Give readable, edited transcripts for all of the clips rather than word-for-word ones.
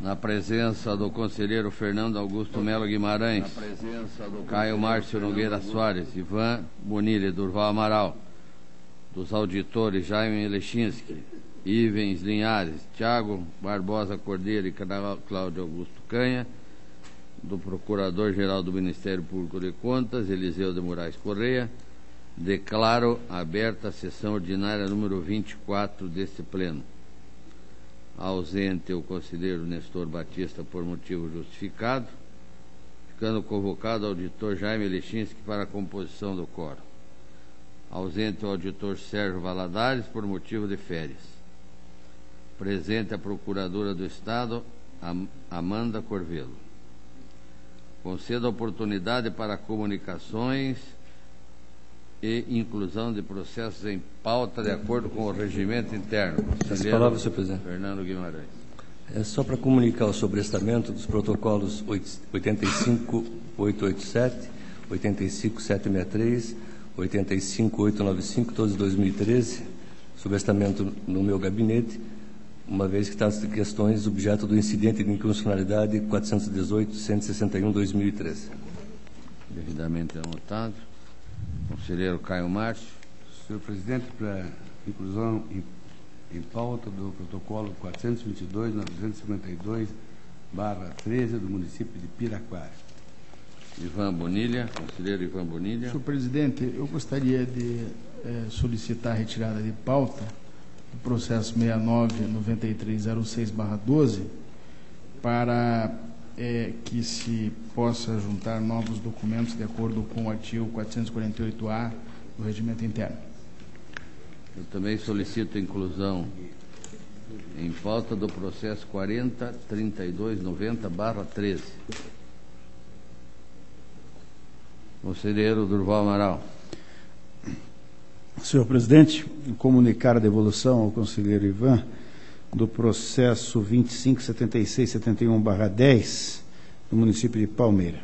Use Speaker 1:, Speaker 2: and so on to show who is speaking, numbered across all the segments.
Speaker 1: Na presença do conselheiro Fernando Augusto Melo Guimarães, Caio Márcio Nogueira Soares, Ivan Bonilha, Durval Amaral, dos auditores Jaime Lechinski, Ivens Linhares, Tiago Barbosa Cordeiro e Cláudio Augusto Canha, do Procurador-Geral do Ministério Público de Contas, Eliseu de Moraes Correia, declaro aberta a sessão ordinária número 24 deste pleno. Ausente o conselheiro Nestor Batista por motivo justificado, ficando convocado o auditor Jaime Lechinski para a composição do quórum. Ausente o auditor Sérgio Valadares por motivo de férias. Presente a Procuradora do Estado, Amanda Corvelo. Concedo a oportunidade para comunicações e inclusão de processos em pauta de acordo com o regimento interno.
Speaker 2: As palavras, senhor presidente.
Speaker 1: Fernando Guimarães.
Speaker 2: É só para comunicar o sobrestamento dos protocolos 85.887, 85.763, 85.895, todos de 2013, sobrestamento no meu gabinete, uma vez que estão as questões objeto do incidente de inconstitucionalidade 418.161/2013.
Speaker 1: Devidamente anotado. Conselheiro Caio Márcio.
Speaker 3: Senhor presidente, para inclusão em pauta do protocolo 422.952/13 do município de Piraquara.
Speaker 1: Ivan Bonilha, conselheiro Ivan Bonilha.
Speaker 4: Senhor presidente, eu gostaria de solicitar a retirada de pauta do processo 69.9306/12 para que se possa juntar novos documentos de acordo com o artigo 448-A do regimento interno.
Speaker 1: Eu também solicito a inclusão em pauta do processo 40.3290/13. Conselheiro Durval Amaral.
Speaker 5: Senhor presidente, comunicar a devolução ao conselheiro Ivan do processo 25.7671/10 do município de Palmeira.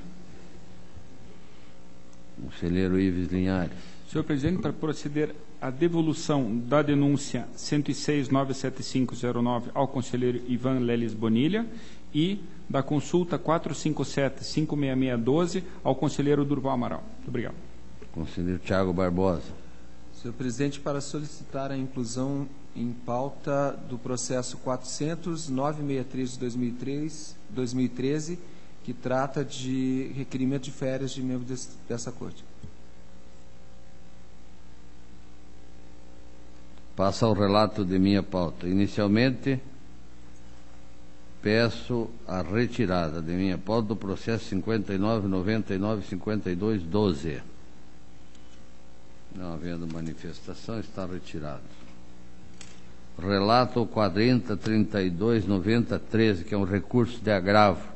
Speaker 1: Conselheiro Ives Linhares.
Speaker 6: Senhor presidente, para proceder à devolução da denúncia 106.97509 ao conselheiro Ivan Leles Bonilha e da consulta 457.56612 ao conselheiro Durval Amaral. Muito obrigado.
Speaker 1: Conselheiro Tiago Barbosa.
Speaker 7: Senhor presidente, para solicitar a inclusão em pauta do processo 400.963/2013, que trata de requerimento de férias de membros dessa Corte.
Speaker 1: Passa ao relato de minha pauta. Inicialmente, peço a retirada de minha pauta do processo 59.99.52.12. Não havendo manifestação, está retirado. Relato 40.32.90.13, que é um recurso de agravo,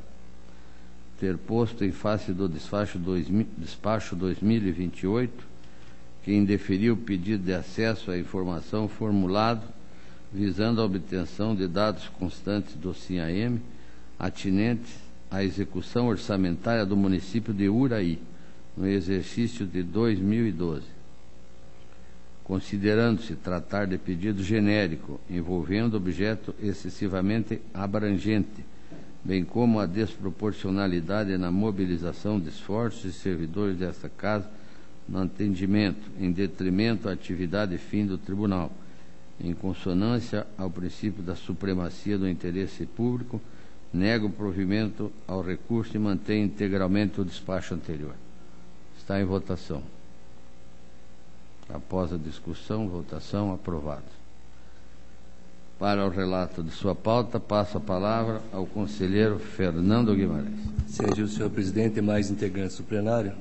Speaker 1: ter posto em face do despacho 2028, que indeferiu o pedido de acesso à informação formulado visando a obtenção de dados constantes do SINAEM atinentes à execução orçamentária do município de Uraí, no exercício de 2012. Considerando-se tratar de pedido genérico, envolvendo objeto excessivamente abrangente, bem como a desproporcionalidade na mobilização de esforços de servidores desta Casa no atendimento, em detrimento à atividade fim do Tribunal, em consonância ao princípio da supremacia do interesse público, nego o provimento ao recurso e mantém integralmente o despacho anterior. Está em votação. Após a discussão, votação, aprovado. Para o relato de sua pauta, passo a palavra ao conselheiro Fernando Guimarães.
Speaker 2: Seja o senhor presidente e mais integrantes do plenário,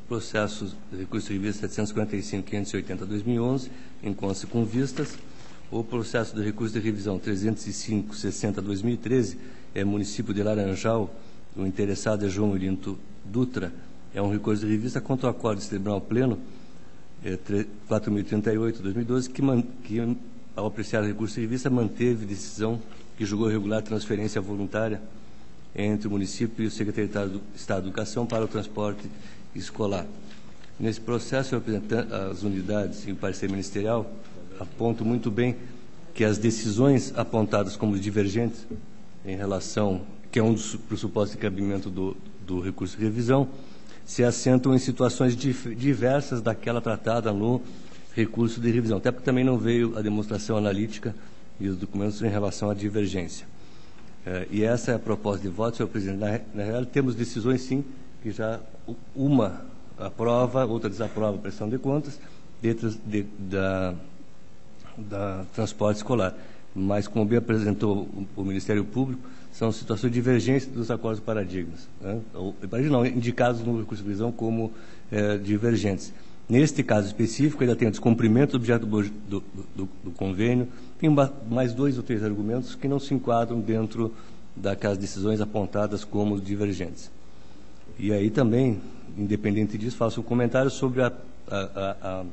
Speaker 2: processos de recurso de revista 755.580/2011, encontra-se com vistas. O processo de recurso de revisão 305.60/2013 é município de Laranjal, o interessado é João Olinto Dutra, é um recurso de revista contra o acordo de tribunal pleno 4.038/2012, que ao apreciar o recurso de revista manteve decisão que julgou regular a transferência voluntária entre o município e o Secretariado do Estado de Educação para o transporte escolar. Nesse processo, as unidades e o parecer ministerial apontam muito bem que as decisões apontadas como divergentes em relação, que é um dos pressupostos de cabimento do recurso de revisão, se assentam em situações diversas daquela tratada no recurso de revisão, até porque também não veio a demonstração analítica e os documentos em relação à divergência. E essa é a proposta de voto, senhor presidente. Na real, temos decisões, sim, que já uma aprova, outra desaprova a prestação de contas, dentro da transporte escolar. Mas, como bem apresentou o Ministério Público, são situações divergentes dos acordos paradigmas, né? Não, indicados no recurso de revisão como divergentes. Neste caso específico, ainda tem o descumprimento do objeto do convênio, tem mais 2 ou 3 argumentos que não se enquadram dentro das decisões apontadas como divergentes. E aí também, independente disso, faço um comentário sobre a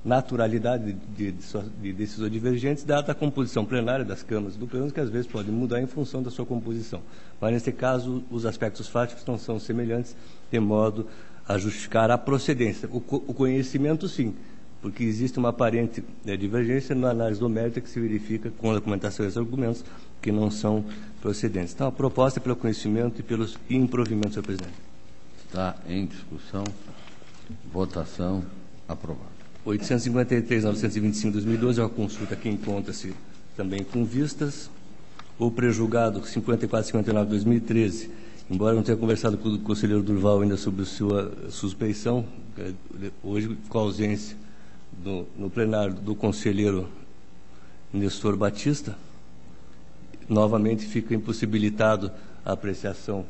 Speaker 2: naturalidade de decisões divergentes, dada a composição plenária das câmaras do Pleno, que às vezes podem mudar em função da sua composição. Mas, nesse caso, os aspectos fáticos não são semelhantes, de modo a justificar a procedência. O conhecimento, sim, porque existe uma aparente divergência na análise do mérito que se verifica com a documentação e os argumentos que não são procedentes. Então, a proposta é pelo conhecimento e pelos improvimentos, senhor presidente.
Speaker 1: Está em discussão. Votação. Aprovado.
Speaker 2: 853.925/2012 é uma consulta que encontra-se também com vistas. O prejulgado 5459/2013, embora não tenha conversado com o conselheiro Durval ainda sobre sua suspeição, hoje com a ausência no plenário do conselheiro Nestor Batista, novamente fica impossibilitado a apreciação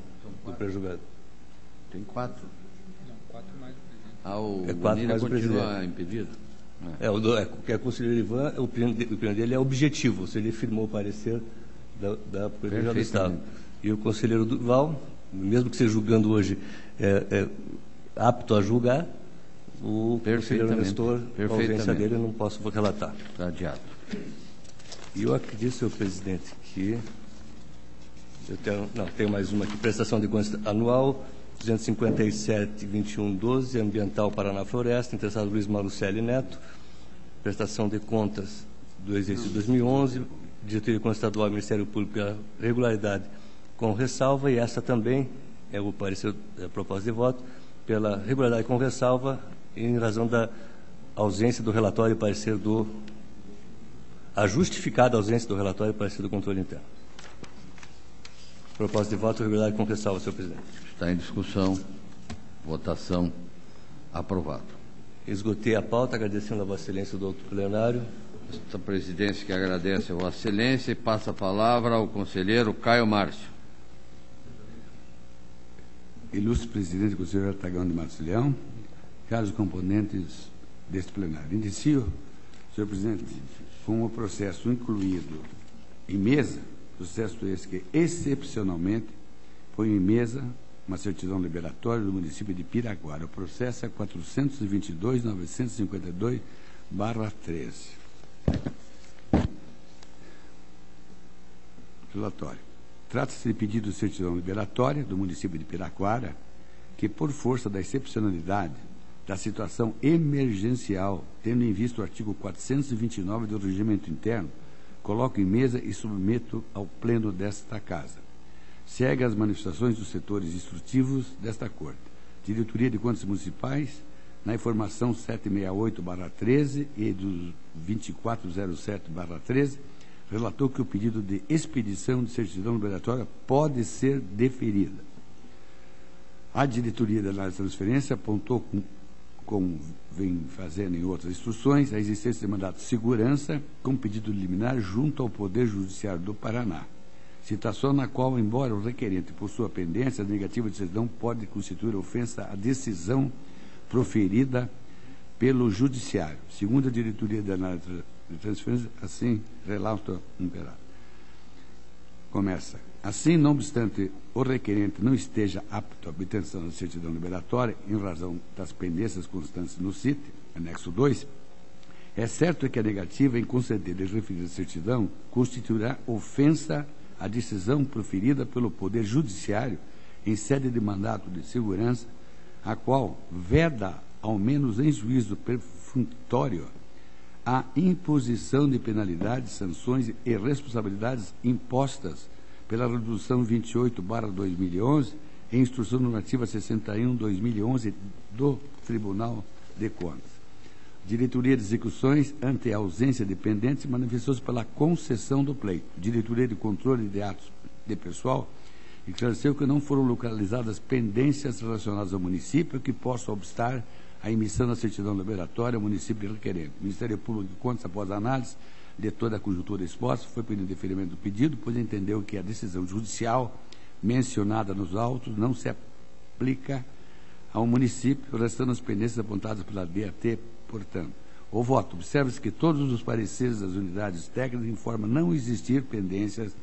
Speaker 2: do prejulgado.
Speaker 1: Tem 4.
Speaker 6: Não, 4 mais o presidente.
Speaker 1: O
Speaker 2: 4 mais o
Speaker 1: continua
Speaker 2: presidente.
Speaker 1: impedido?
Speaker 2: Que é o conselheiro Ivan, o pleno dele é objetivo, ou seja, ele firmou o parecer da Procuradoria do Estado. E o conselheiro Durval, mesmo que seja julgando hoje apto a julgar, o conselheiro Nestor, a ausência dele, eu não posso relatar.
Speaker 1: Está adiado.
Speaker 2: E eu acredito, senhor presidente, que tenho mais uma aqui, prestação de contas anual 257/2112, ambiental Paraná Floresta, interessado Luiz Malucelli Neto, prestação de contas do exercício 2011, diretoria de contas estadual e Ministério Público pela regularidade com ressalva, e essa também é o parecer, a proposta de voto, pela regularidade com ressalva, em razão da ausência do relatório e parecer a justificada ausência do relatório e parecer do controle interno. Proposta de voto, regularidade com ressalva, senhor presidente.
Speaker 1: Está em discussão. Votação. Aprovado.
Speaker 2: Esgotei a pauta, agradecendo a Vossa Excelência do outro plenário.
Speaker 1: Esta presidência que agradece a Vossa Excelência e passa a palavra ao conselheiro Caio Márcio.
Speaker 3: Ilustre presidente, conselheiro Artagão de Matos Leão, caros componentes deste plenário. Inicio, senhor presidente, com o processo incluído em mesa, processo esse que, excepcionalmente, põe em mesa uma certidão liberatória do município de Piraquara. O processo é 422.952/13. Relatório. Trata-se de pedido de certidão liberatória do município de Piraquara, que, por força da excepcionalidade da situação emergencial, tendo em vista o artigo 429 do Regimento Interno, coloco em mesa e submeto ao pleno desta Casa. Segue as manifestações dos setores instrutivos desta Corte. Diretoria de Contas Municipais, na informação 768/13 e do 2407/13, relatou que o pedido de expedição de certidão liberatória pode ser deferida. A diretoria da análise de transferência apontou, como vem fazendo em outras instruções, a existência de mandato de segurança com pedido liminar junto ao Poder Judiciário do Paraná. Situação na qual, embora o requerente possua pendência, a negativa de certidão pode constituir ofensa à decisão proferida pelo Judiciário. Segundo a diretoria da análise de transferência, assim relata um pedaço. Começa. Assim, não obstante o requerente não esteja apto à obtenção da certidão liberatória, em razão das pendências constantes no CIT, anexo 2, é certo que a negativa em conceder a referida certidão constituirá ofensa à decisão proferida pelo Poder Judiciário em sede de mandato de segurança, a qual veda, ao menos em juízo perfunctório, a imposição de penalidades, sanções e responsabilidades impostas pela Resolução 28/2011 e Instrução Normativa 61/2011 do Tribunal de Contas. Diretoria de Execuções, ante a ausência de pendentes, manifestou-se pela concessão do pleito. Diretoria de Controle de Atos de Pessoal esclareceu que não foram localizadas pendências relacionadas ao município que possam obstar a emissão da certidão liberatória ao município requerente. O Ministério Público de Contas, após a análise de toda a conjuntura exposta, foi pedindo deferimento do pedido, pois entendeu que a decisão judicial mencionada nos autos não se aplica ao município, restando as pendências apontadas pela DAT, portanto. O voto. Observa-se que todos os pareceres das unidades técnicas informam não existir pendências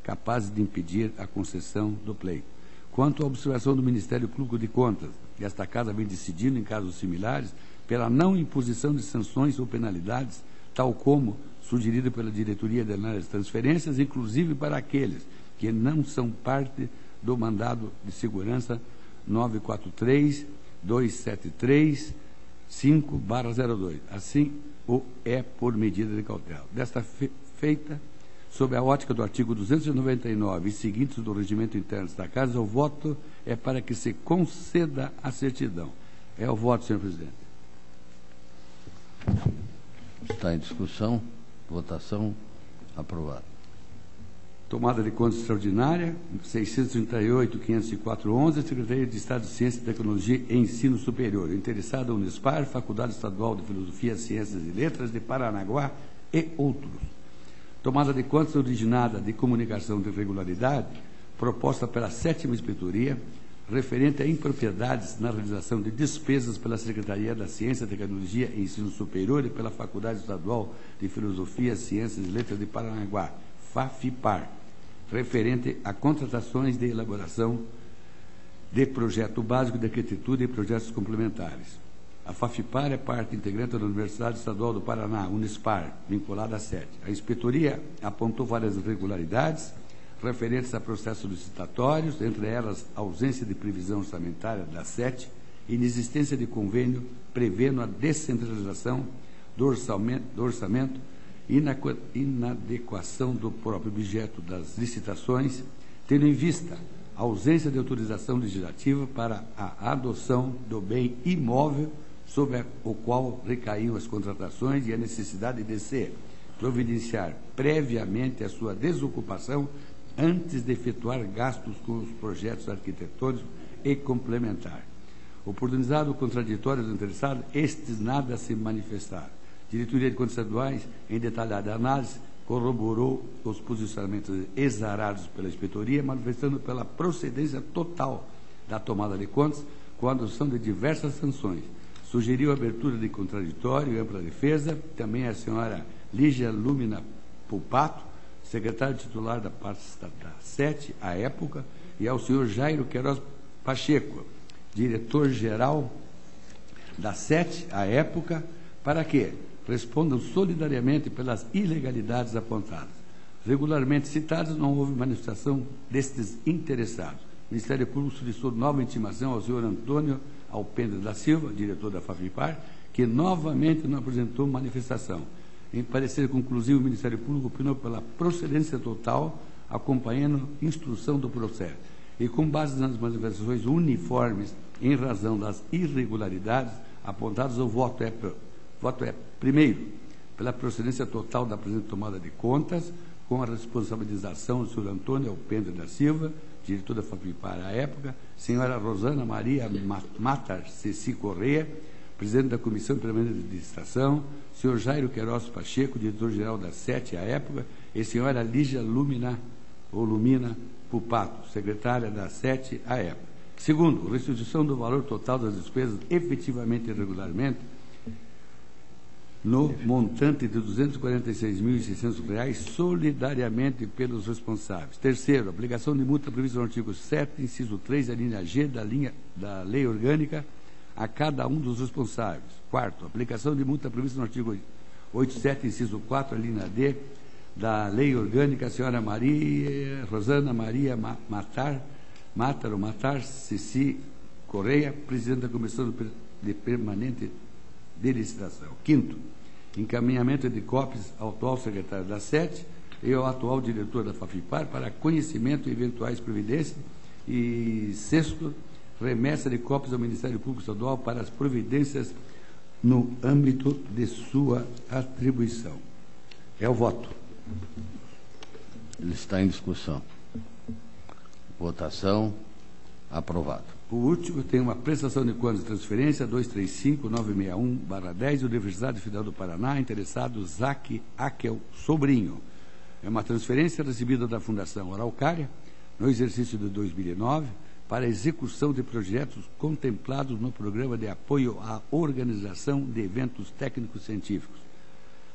Speaker 3: capazes de impedir a concessão do pleito. Quanto à observação do Ministério Público de Contas, esta Casa vem decidindo, em casos similares, pela não imposição de sanções ou penalidades, tal como sugerido pela Diretoria de Análise de Transferências, inclusive para aqueles que não são parte do mandado de segurança 943-273-5/02. Assim o é por medida de cautela. Desta feita, sob a ótica do artigo 299 e seguintes do regimento interno da Casa, o voto é para que se conceda a certidão. É o voto, senhor presidente.
Speaker 1: Está em discussão. Votação. Aprovado.
Speaker 3: Tomada de conta extraordinária, 638.504.11, Secretaria de Estado de Ciência, Tecnologia e Ensino Superior. Interessada Unespar, Faculdade Estadual de Filosofia, Ciências e Letras de Paranaguá e outros. Tomada de contas originada de comunicação de irregularidade, proposta pela 7ª Inspetoria, referente a impropriedades na realização de despesas pela Secretaria da Ciência, Tecnologia e Ensino Superior e pela Faculdade Estadual de Filosofia, Ciências e Letras de Paranaguá, FAFIPAR, referente a contratações de elaboração de projeto básico de arquitetura e projetos complementares. A FAFIPAR é parte integrante da Universidade Estadual do Paraná, Unespar, vinculada à SET. A inspetoria apontou várias irregularidades referentes a processos licitatórios, entre elas a ausência de previsão orçamentária da SET e inexistência de convênio prevendo a descentralização do orçamento, inadequação do próprio objeto das licitações, tendo em vista a ausência de autorização legislativa para a adoção do bem imóvel sobre o qual recaiu as contratações e a necessidade de se providenciar previamente a sua desocupação antes de efetuar gastos com os projetos arquitetônicos e complementar. Oportunizado o contraditório do interessado, estes nada se manifestaram. Diretoria de Contas Estaduais, em detalhada análise, corroborou os posicionamentos exarados pela inspetoria, manifestando pela procedência total da tomada de contas, com a adoção de diversas sanções. Sugeriu a abertura de contraditório e ampla defesa, também a senhora Lígia Lúmina Pupato, secretário titular da pasta da SET, à época, e ao senhor Jairo Queiroz Pacheco, diretor-geral da SET, à época, para que respondam solidariamente pelas ilegalidades apontadas. Regularmente citados, não houve manifestação destes interessados. O Ministério Público solicitou nova intimação ao senhor Antônio Alpendre da Silva, diretor da FAFIPAR, que novamente não apresentou manifestação. Em parecer conclusivo, o Ministério Público opinou pela procedência total, acompanhando instrução do processo. E com base nas manifestações uniformes em razão das irregularidades apontadas, o voto é, primeiro, pela procedência total da presente tomada de contas, com a responsabilização do senhor Antônio Alpendre da Silva, diretor da FAFIPAR à época, senhora Rosana Maria Matar Ceci Correia, presidente da Comissão Permanente de Administração, senhor Jairo Queiroz Pacheco, diretor-geral da SET à época, e senhora Lígia Lumina Pupato, secretária da SET à época. Segundo, restituição do valor total das despesas efetivamente e irregularmente no montante de R$ 246.600 solidariamente pelos responsáveis. Terceiro, aplicação de multa prevista no artigo 7, inciso 3, a linha G da Lei Orgânica a cada um dos responsáveis. Quarto, aplicação de multa prevista no artigo 87, inciso 4, a linha D da Lei Orgânica, a senhora Rosana Maria Matar Ceci Correia, presidente da Comissão de Permanente de Licitação. Quinto, encaminhamento de cópias ao atual secretário da SET, e ao atual diretor da FAFIPAR para conhecimento de eventuais providências. E sexto, remessa de cópias ao Ministério Público Estadual para as providências no âmbito de sua atribuição. É o voto.
Speaker 1: Ele está em discussão. Votação. Aprovado.
Speaker 3: O último tem uma prestação de contas de transferência 235961/10, Universidade Federal do Paraná, interessado Zac Akel Sobrinho. É uma transferência recebida da Fundação Araucária no exercício de 2009 para a execução de projetos contemplados no Programa de Apoio à Organização de Eventos Técnicos Científicos.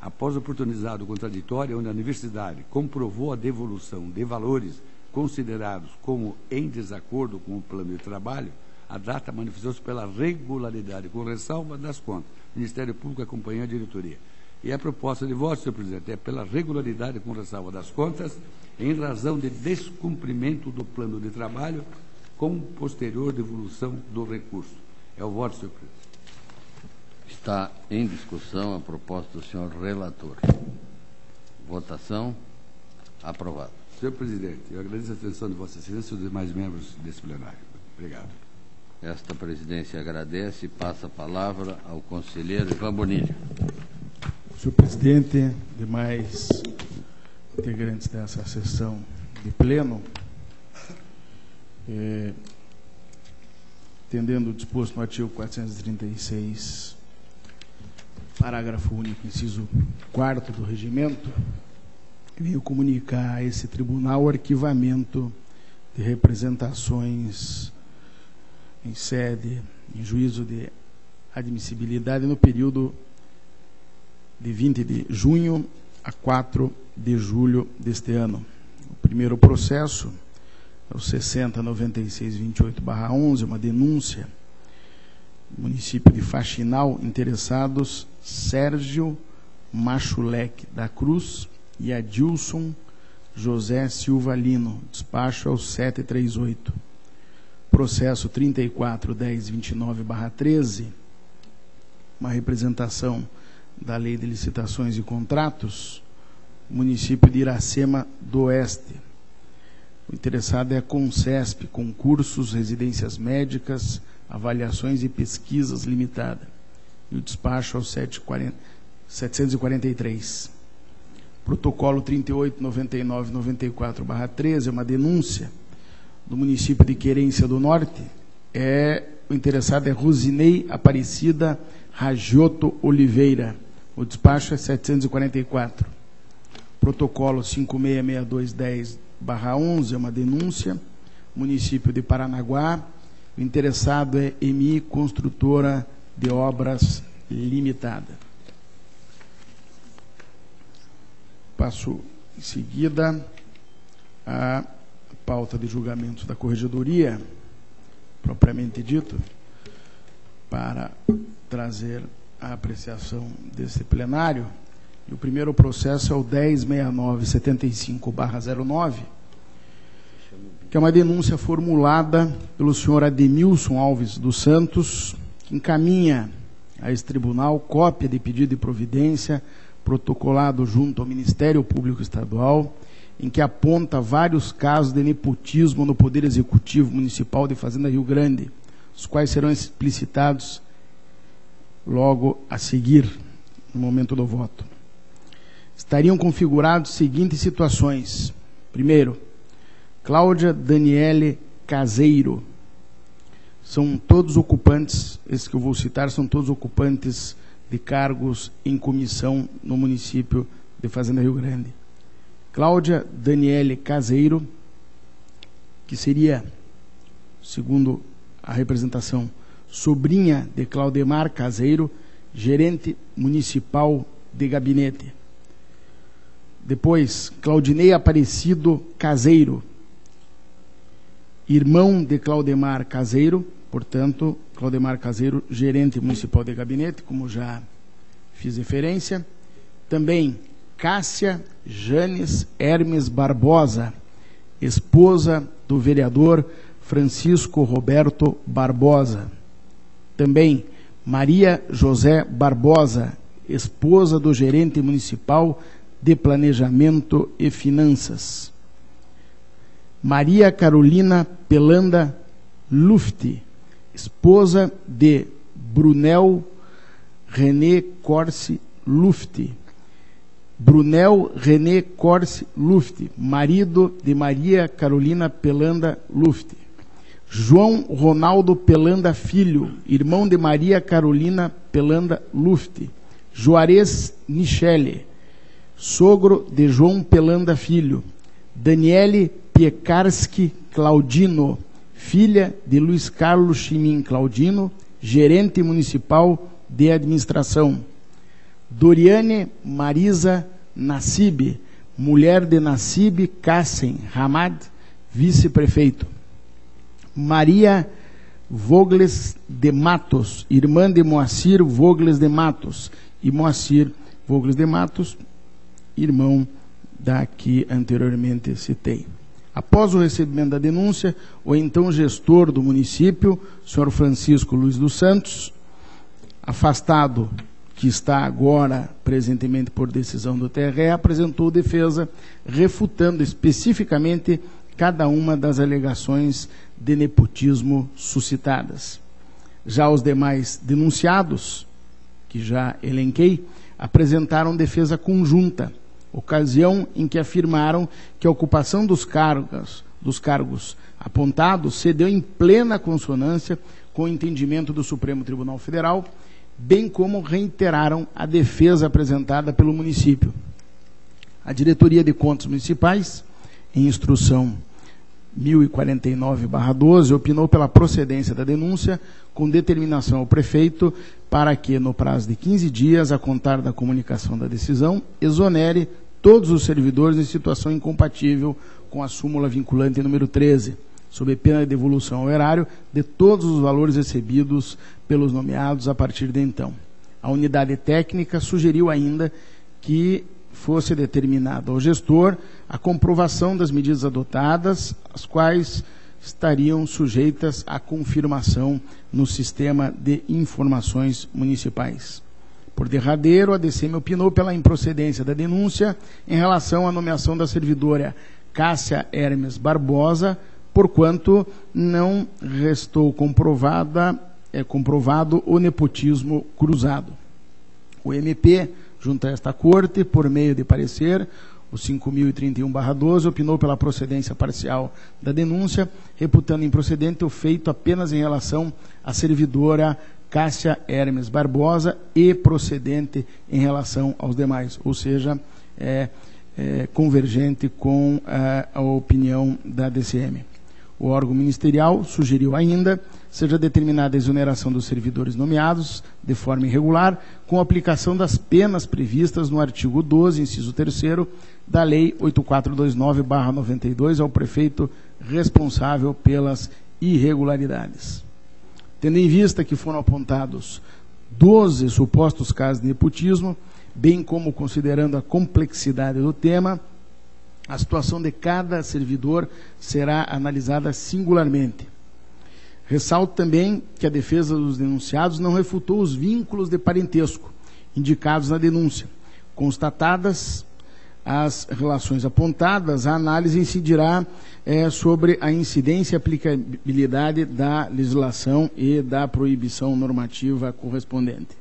Speaker 3: Após oportunizado contraditório, onde a Universidade comprovou a devolução de valores considerados como em desacordo com o plano de trabalho, a data manifestou-se pela regularidade, com ressalva das contas. O Ministério Público acompanhou a diretoria. E a proposta de voto, senhor presidente, é pela regularidade, com ressalva das contas, em razão de descumprimento do plano de trabalho, com posterior devolução do recurso. É o voto, senhor presidente.
Speaker 1: Está em discussão a proposta do senhor relator. Votação. Aprovado.
Speaker 3: Senhor presidente, eu agradeço a atenção de Vossa Excelência e dos demais membros desse plenário. Obrigado.
Speaker 1: Esta presidência agradece e passa a palavra ao conselheiro Ivan Bonilha.
Speaker 4: Senhor presidente, demais integrantes dessa sessão de pleno, entendendo o disposto no artigo 436, parágrafo único, inciso 4º do regimento, venho comunicar a esse tribunal o arquivamento de representações em sede, em juízo de admissibilidade no período de 20 de junho a 4 de julho deste ano. O primeiro processo é o 609628/11, uma denúncia do município de Faxinal, interessados Sérgio Machulec da Cruz e Adilson José Silva Lino, despacho ao 738. Processo 34.1029/13, uma representação da Lei de Licitações e Contratos, município de Iracema do Oeste. O interessado é a Concesp, Concursos, Residências Médicas, Avaliações e Pesquisas Limitada. E o despacho ao 743. Protocolo 38.9994/13, uma denúncia do município de Querência do Norte. O interessado é Rosinei Aparecida Ragioto Oliveira. O despacho é 744. Protocolo 566210/11, é uma denúncia, município de Paranaguá. O interessado é EMI Construtora de Obras Limitada. Passo em seguida a pauta de julgamento da Corregedoria, propriamente dito, para trazer a apreciação desse plenário. E o primeiro processo é o 106975/09, que é uma denúncia formulada pelo senhor Ademilson Alves dos Santos, que encaminha a esse tribunal cópia de pedido de providência protocolado junto ao Ministério Público Estadual, em que aponta vários casos de nepotismo no Poder Executivo Municipal de Fazenda Rio Grande, os quais serão explicitados logo a seguir, no momento do voto. Estariam configurados seguintes situações. Primeiro, Cláudia Daniele Caseiro. São todos ocupantes, esses que eu vou citar, são todos ocupantes de cargos em comissão no município de Fazenda Rio Grande. Cláudia Daniele Caseiro, que seria, segundo a representação, sobrinha de Claudemar Caseiro, gerente municipal de gabinete. Depois, Claudinei Aparecido Caseiro, irmão de Claudemar Caseiro, portanto, Claudemar Caseiro, gerente municipal de gabinete, como já fiz referência. Também Cássia Janes Hermes Barbosa, esposa do vereador Francisco Roberto Barbosa. Também Maria José Barbosa, esposa do gerente municipal de Planejamento e Finanças. Maria Carolina Pelanda Lufti, esposa de Brunel René Corsi Lufti. Brunel René Corsi Lufti, marido de Maria Carolina Pelanda Lufti. João Ronaldo Pelanda Filho, irmão de Maria Carolina Pelanda Lufti. Juarez Michele, sogro de João Pelanda Filho. Daniele Piekarski Claudino, filha de Luiz Carlos Chimin Claudino, gerente municipal de administração. Doriane Marisa Nassib, mulher de Nassib Kassem Hamad, vice-prefeito. Maria Vogles de Matos, irmã de Moacir Vogles de Matos, e Moacir Vogles de Matos, irmão da que anteriormente citei. Após o recebimento da denúncia, o então gestor do município, senhor Francisco Luiz dos Santos, afastado, que está agora presentemente por decisão do TRE, apresentou defesa refutando especificamente cada uma das alegações de nepotismo suscitadas. Já os demais denunciados, que já elenquei, apresentaram defesa conjunta, ocasião em que afirmaram que a ocupação dos cargos apontados se deu em plena consonância com o entendimento do Supremo Tribunal Federal, bem como reiteraram a defesa apresentada pelo município. A Diretoria de Contas Municipais, em instrução 1049/12, opinou pela procedência da denúncia, com determinação ao prefeito para que, no prazo de 15 dias, a contar da comunicação da decisão, exonere todos os servidores em situação incompatível com a súmula vinculante número 13, sob pena de devolução ao erário de todos os valores recebidos pelos nomeados a partir de então. A unidade técnica sugeriu ainda que fosse determinado ao gestor a comprovação das medidas adotadas, as quais estariam sujeitas à confirmação no sistema de informações municipais. Por derradeiro, a DCM opinou pela improcedência da denúncia em relação à nomeação da servidora Cássia Hermes Barbosa, porquanto não restou comprovado o nepotismo cruzado. O MP, junto a esta Corte, por meio de parecer, o 5.031/12, opinou pela procedência parcial da denúncia, reputando improcedente o feito apenas em relação à servidora Cássia Hermes Barbosa e procedente em relação aos demais, ou seja, convergente com a opinião da DCM. O órgão ministerial sugeriu ainda seja determinada a exoneração dos servidores nomeados de forma irregular, com aplicação das penas previstas no artigo 12, inciso 3º, da Lei 8429/92 ao prefeito responsável pelas irregularidades. Tendo em vista que foram apontados 12 supostos casos de nepotismo, bem como considerando a complexidade do tema, a situação de cada servidor será analisada singularmente. Ressalto também que a defesa dos denunciados não refutou os vínculos de parentesco indicados na denúncia. Constatadas as relações apontadas, a análise incidirá sobre a incidência e aplicabilidade da legislação e da proibição normativa correspondente.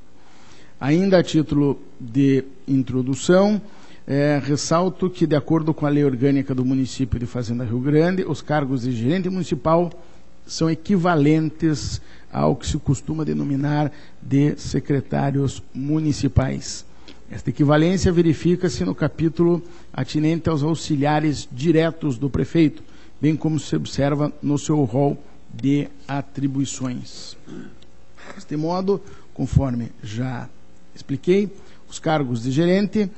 Speaker 4: Ainda a título de introdução, ressalto que, de acordo com a Lei Orgânica do Município de Fazenda Rio Grande, os cargos de gerente municipal são equivalentes ao que se costuma denominar de secretários municipais. Esta equivalência verifica-se no capítulo atinente aos auxiliares diretos do prefeito, bem como se observa no seu rol de atribuições. Deste modo, conforme já expliquei, os cargos de gerente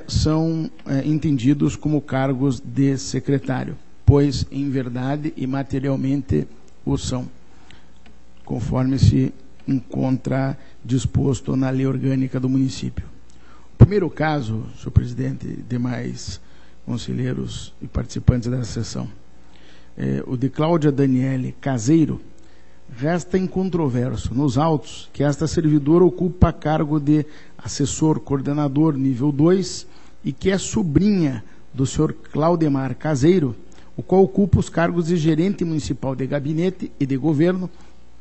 Speaker 4: são entendidos como cargos de secretário, pois, em verdade e materialmente, o são, conforme se encontra disposto na Lei Orgânica do Município. O primeiro caso, senhor presidente e demais conselheiros e participantes dessa sessão, o de Cláudia Daniele Caseiro, resta incontroverso nos autos que esta servidora ocupa cargo de assessor coordenador nível 2 e que é sobrinha do senhor Claudemar Caseiro, o qual ocupa os cargos de gerente municipal de gabinete e de governo,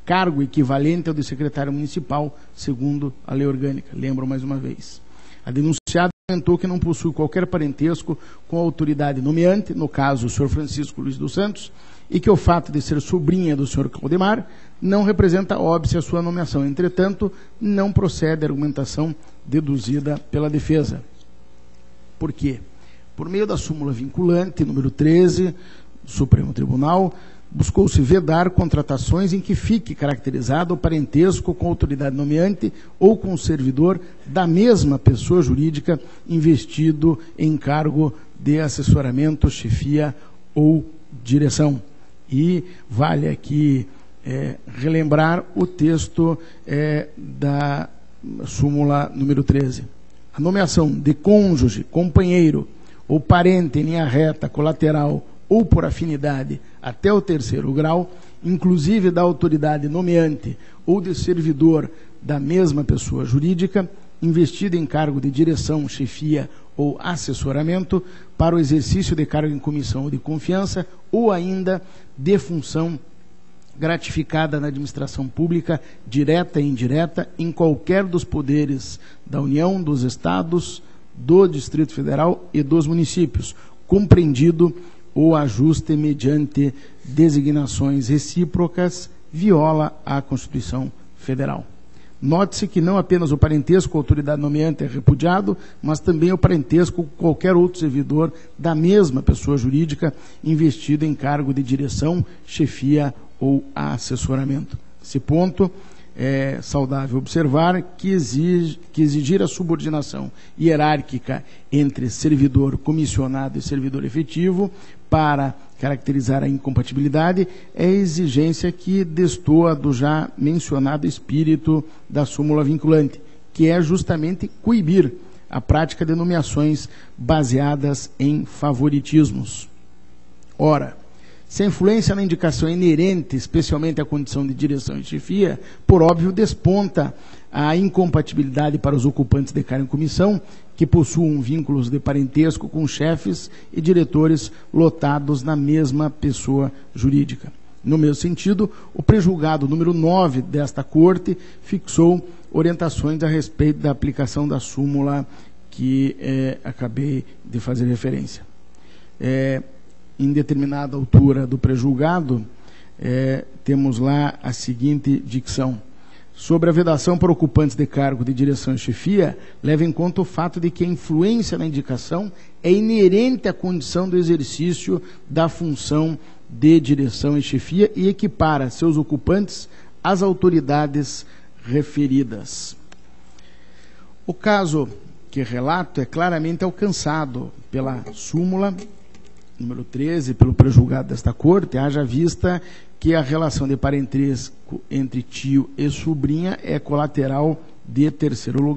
Speaker 4: cargo equivalente ao de secretário municipal, segundo a lei orgânica. Lembro mais uma vez. A denunciada comentou que não possui qualquer parentesco com a autoridade nomeante, no caso o senhor Francisco Luiz dos Santos, e que o fato de ser sobrinha do senhor Claudemar não representa óbice a sua nomeação. Entretanto, não procede a argumentação deduzida pela defesa. Por quê? Por meio da súmula vinculante, número 13, do Supremo Tribunal, buscou-se vedar contratações em que fique caracterizado o parentesco com a autoridade nomeante ou com o servidor da mesma pessoa jurídica investido em cargo de assessoramento, chefia ou direção. E vale aqui relembrar o texto da súmula número 13. A nomeação de cônjuge, companheiro ou parente em linha reta, colateral ou por afinidade até o 3º grau, inclusive da autoridade nomeante ou de servidor da mesma pessoa jurídica, investido em cargo de direção, chefia ou assessoramento para o exercício de cargo em comissão ou de confiança, ou ainda de função gratificada na administração pública, direta e indireta, em qualquer dos poderes da União, dos Estados, do Distrito Federal e dos municípios, compreendido o ajuste mediante designações recíprocas, viola a Constituição Federal. Note-se que não apenas o parentesco com a autoridade nomeante é repudiado, mas também o parentesco com qualquer outro servidor da mesma pessoa jurídica investido em cargo de direção, chefia ou assessoramento. Esse ponto é saudável observar que exigir a subordinação hierárquica entre servidor comissionado e servidor efetivo para caracterizar a incompatibilidade é exigência que destoa do já mencionado espírito da súmula vinculante, que é justamente coibir a prática de nomeações baseadas em favoritismos. Ora, se a influência na indicação é inerente, especialmente à condição de direção e chefia, por óbvio desponta a incompatibilidade para os ocupantes de cargo em comissão, que possuam vínculos de parentesco com chefes e diretores lotados na mesma pessoa jurídica. No mesmo sentido, o prejulgado número 9 desta Corte fixou orientações a respeito da aplicação da súmula que acabei de fazer referência. Em determinada altura do prejulgado, temos lá a seguinte dicção: sobre a vedação para ocupantes de cargo de direção e chefia, leva em conta o fato de que a influência na indicação é inerente à condição do exercício da função de direção e chefia e equipara seus ocupantes às autoridades referidas. O caso que relato é claramente alcançado pela súmula número 13, pelo prejulgado desta Corte, haja vista que a relação de parentesco entre tio e sobrinha é colateral de terceiro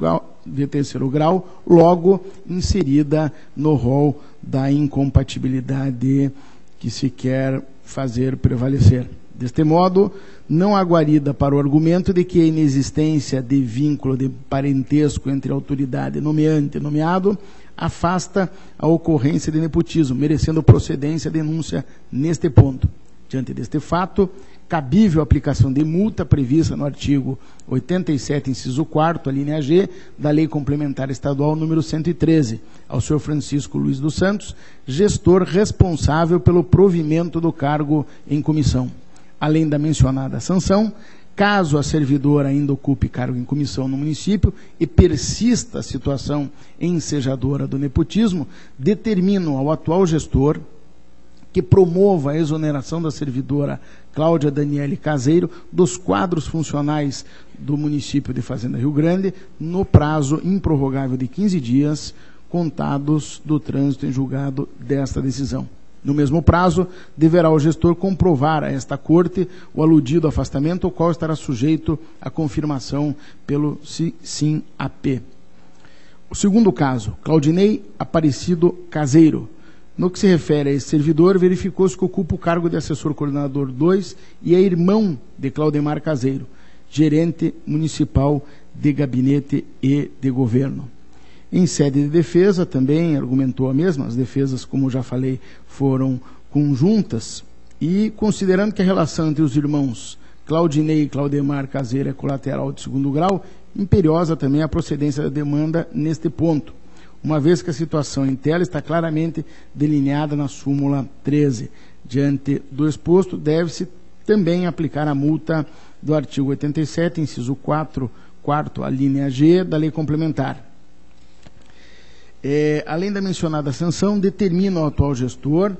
Speaker 4: grau, logo inserida no rol da incompatibilidade que se quer fazer prevalecer. Deste modo, não há guarida para o argumento de que a inexistência de vínculo de parentesco entre autoridade nomeante e nomeado afasta a ocorrência de nepotismo, merecendo procedência a denúncia neste ponto. Diante deste fato, cabível a aplicação de multa prevista no artigo 87, inciso 4º, a linha G, da Lei Complementar Estadual número 113, ao senhor Francisco Luiz dos Santos, gestor responsável pelo provimento do cargo em comissão. Além da mencionada sanção, caso a servidora ainda ocupe cargo em comissão no município e persista a situação ensejadora do nepotismo, determinam ao atual gestor que promova a exoneração da servidora Cláudia Daniele Caseiro dos quadros funcionais do município de Fazenda Rio Grande no prazo improrrogável de 15 dias, contados do trânsito em julgado desta decisão. No mesmo prazo, deverá o gestor comprovar a esta Corte o aludido afastamento, o qual estará sujeito à confirmação pelo SIM-AP. O segundo caso, Claudinei Aparecido Caseiro. No que se refere a esse servidor, verificou-se que ocupa o cargo de assessor coordenador 2 e é irmão de Claudemar Caseiro, gerente municipal de gabinete e de governo. Em sede de defesa, também argumentou a mesma, as defesas, como já falei, foram conjuntas, e considerando que a relação entre os irmãos Claudinei e Claudemar Caseira é colateral de segundo grau, imperiosa também a procedência da demanda neste ponto, uma vez que a situação em tela está claramente delineada na súmula 13. Diante do exposto, deve-se também aplicar a multa do artigo 87, inciso 4, a linha G da lei complementar. Além da mencionada sanção, determina ao atual gestor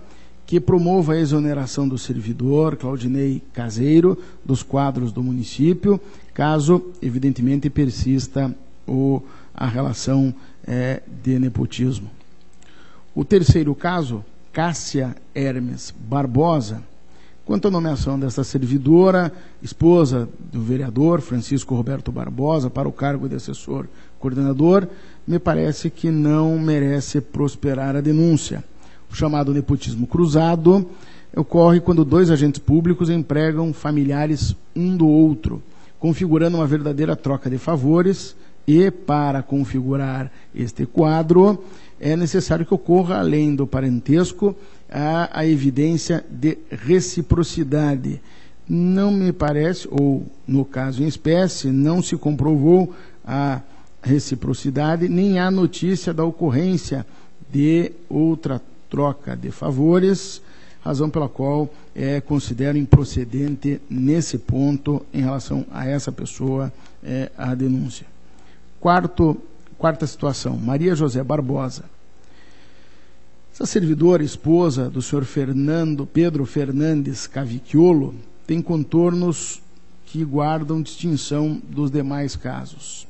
Speaker 4: que promova a exoneração do servidor Claudinei Caseiro dos quadros do município, caso, evidentemente, persista a relação de nepotismo. O terceiro caso, Cássia Hermes Barbosa, quanto à nomeação desta servidora, esposa do vereador Francisco Roberto Barbosa, para o cargo de assessor coordenador, me parece que não merece prosperar a denúncia. O chamado nepotismo cruzado ocorre quando dois agentes públicos empregam familiares um do outro, configurando uma verdadeira troca de favores, e para configurar este quadro é necessário que ocorra, além do parentesco, a evidência de reciprocidade. Não me parece, ou no caso em espécie, não se comprovou a reciprocidade, nem há notícia da ocorrência de outra troca de favores, razão pela qual considero improcedente nesse ponto, em relação a essa pessoa, a denúncia. Quarta situação, Maria José Barbosa. Essa servidora, esposa do senhor Pedro Fernandes Cavicchiolo, tem contornos que guardam distinção dos demais casos.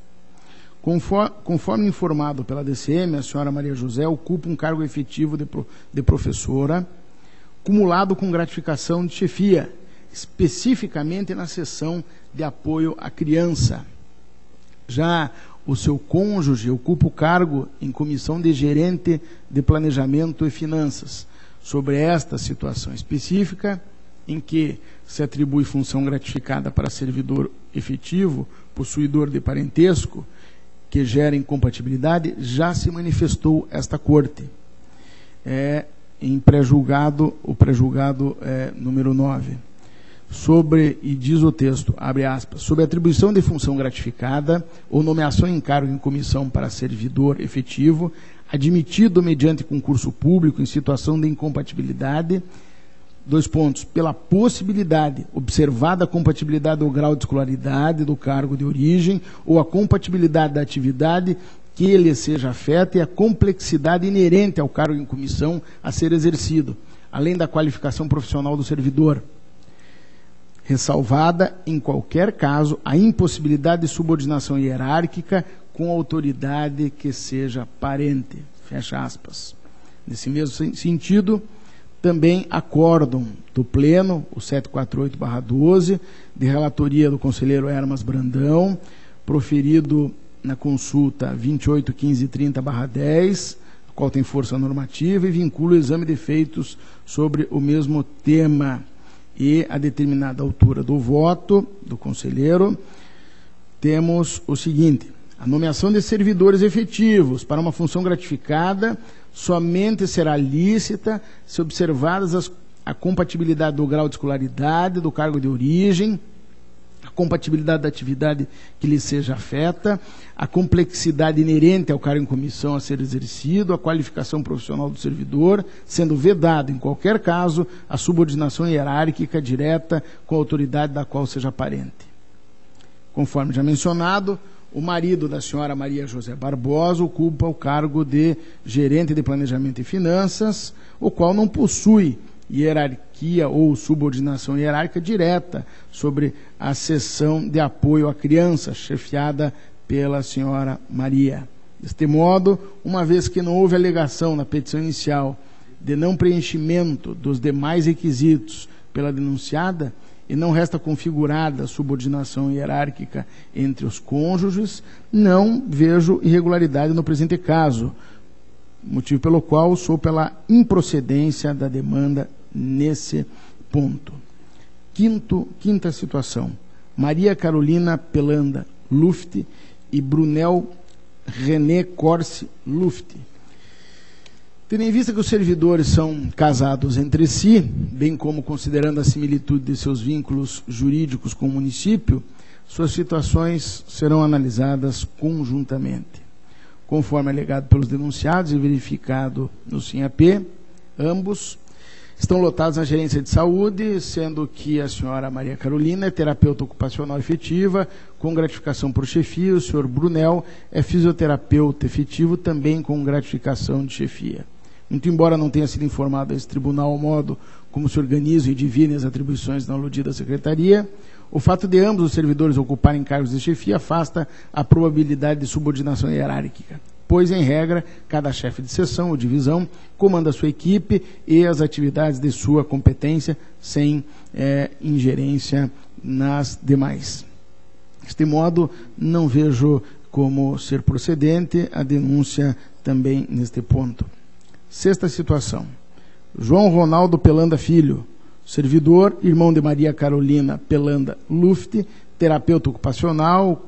Speaker 4: Conforme informado pela DCM, a senhora Maria José ocupa um cargo efetivo de professora, cumulado com gratificação de chefia, especificamente na seção de apoio à criança. Já o seu cônjuge ocupa o cargo em comissão de gerente de planejamento e finanças. Sobre esta situação específica, em que se atribui função gratificada para servidor efetivo, possuidor de parentesco, que gera incompatibilidade, já se manifestou esta Corte. Em pré-julgado, o pré-julgado número 9. E diz o texto, abre aspas, sobre atribuição de função gratificada ou nomeação em cargo em comissão para servidor efetivo, admitido mediante concurso público em situação de incompatibilidade, pela possibilidade, observada a compatibilidade do grau de escolaridade do cargo de origem ou a compatibilidade da atividade que lhe seja afeta e a complexidade inerente ao cargo em comissão a ser exercido, além da qualificação profissional do servidor. Ressalvada, em qualquer caso, a impossibilidade de subordinação hierárquica com autoridade que seja parente. Fecha aspas. Nesse mesmo sentido, também acórdão do Pleno, o 748/12, de relatoria do conselheiro Hermas Brandão, proferido na consulta 28.1530/10, a qual tem força normativa e vincula o exame de feitos sobre o mesmo tema. E a determinada altura do voto do conselheiro, temos o seguinte: a nomeação de servidores efetivos para uma função gratificada somente será lícita se observadas a compatibilidade do grau de escolaridade, do cargo de origem, a compatibilidade da atividade que lhe seja afeta, a complexidade inerente ao cargo em comissão a ser exercido, a qualificação profissional do servidor, sendo vedado, em qualquer caso, a subordinação hierárquica direta com a autoridade da qual seja parente. Conforme já mencionado, o marido da senhora Maria José Barbosa ocupa o cargo de gerente de planejamento e finanças, o qual não possui hierarquia ou subordinação hierárquica direta sobre a seção de apoio à criança, chefiada pela senhora Maria. Deste modo, uma vez que não houve alegação na petição inicial de não preenchimento dos demais requisitos pela denunciada, e não resta configurada a subordinação hierárquica entre os cônjuges, não vejo irregularidade no presente caso, motivo pelo qual sou pela improcedência da demanda nesse ponto. Quinta situação, Maria Carolina Pelanda Luft e Brunel René Corse Luft. Tendo em vista que os servidores são casados entre si, bem como considerando a similitude de seus vínculos jurídicos com o município, suas situações serão analisadas conjuntamente. Conforme alegado pelos denunciados e verificado no SINAP, ambos estão lotados na gerência de saúde, sendo que a senhora Maria Carolina é terapeuta ocupacional efetiva, com gratificação por chefia, o senhor Brunel é fisioterapeuta efetivo, também com gratificação de chefia. Muito embora não tenha sido informado a esse tribunal o modo como se organizam e dividem as atribuições na aludida secretaria, o fato de ambos os servidores ocuparem cargos de chefia afasta a probabilidade de subordinação hierárquica, pois, em regra, cada chefe de seção ou divisão comanda a sua equipe e as atividades de sua competência, sem ingerência nas demais. Deste modo, não vejo como ser procedente a denúncia também neste ponto. Sexta situação. João Ronaldo Pelanda Filho, servidor, irmão de Maria Carolina Pelanda Luft, terapeuta ocupacional,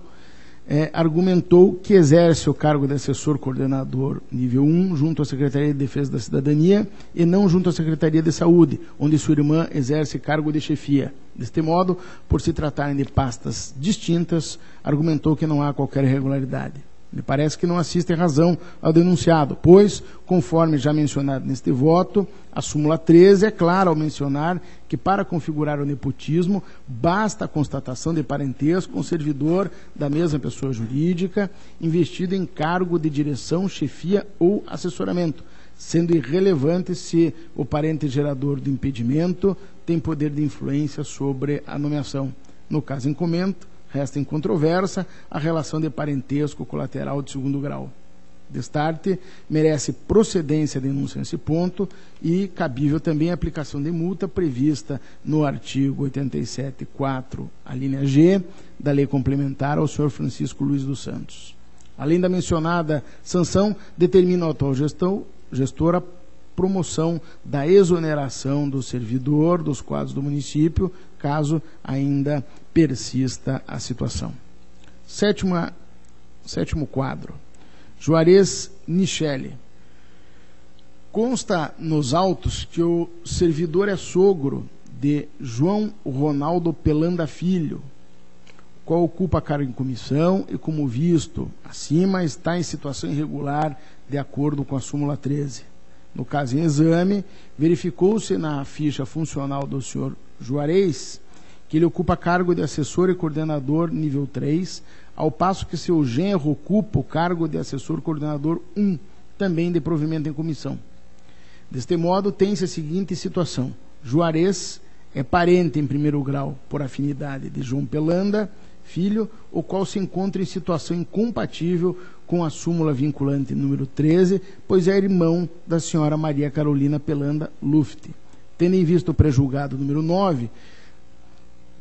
Speaker 4: argumentou que exerce o cargo de assessor coordenador nível 1 junto à Secretaria de Defesa da Cidadania e não junto à Secretaria de Saúde, onde sua irmã exerce cargo de chefia. Deste modo, por se tratarem de pastas distintas, argumentou que não há qualquer irregularidade. Me parece que não assiste razão ao denunciado, pois, conforme já mencionado neste voto, a súmula 13 é clara ao mencionar que, para configurar o nepotismo, basta a constatação de parentesco com o servidor da mesma pessoa jurídica, investido em cargo de direção, chefia ou assessoramento, sendo irrelevante se o parente gerador do impedimento tem poder de influência sobre a nomeação. No caso em comento, resta em controvérsia a relação de parentesco colateral de segundo grau. Destarte, merece procedência a denúncia nesse ponto e cabível também a aplicação de multa prevista no artigo 87.4, a linha G, da Lei Complementar ao senhor Francisco Luiz dos Santos. Além da mencionada sanção, determina o atual gestor a promoção da exoneração do servidor dos quadros do município, caso ainda persista a situação. Sétimo quadro. Juarez Nichelle. Consta nos autos que o servidor é sogro de João Ronaldo Pelanda Filho, qual ocupa cargo em comissão e, como visto acima, está em situação irregular de acordo com a súmula 13. No caso em exame, verificou-se na ficha funcional do senhor Juarez que ele ocupa cargo de assessor e coordenador nível 3, ao passo que seu genro ocupa o cargo de assessor coordenador 1, também de provimento em comissão. Deste modo, tem-se a seguinte situação. Juarez é parente em primeiro grau, por afinidade, de João Pelanda Filho, o qual se encontra em situação incompatível com a súmula vinculante número 13, pois é irmão da senhora Maria Carolina Pelanda Luft. Tendo em vista o pré-julgado número 9,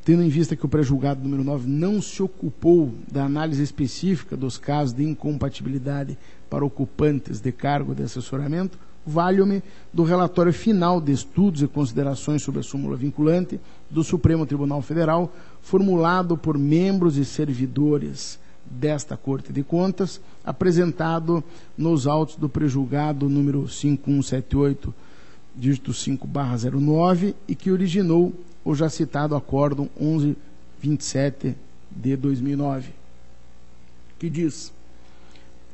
Speaker 4: tendo em vista que o pré-julgado número 9 não se ocupou da análise específica dos casos de incompatibilidade para ocupantes de cargo de assessoramento, valho-me do relatório final de estudos e considerações sobre a súmula vinculante do Supremo Tribunal Federal, formulado por membros e servidores desta Corte de Contas, apresentado nos autos do pré-julgado número 5178, dígito 5/09, e que originou o já citado Acórdão 1127 de 2009, que diz: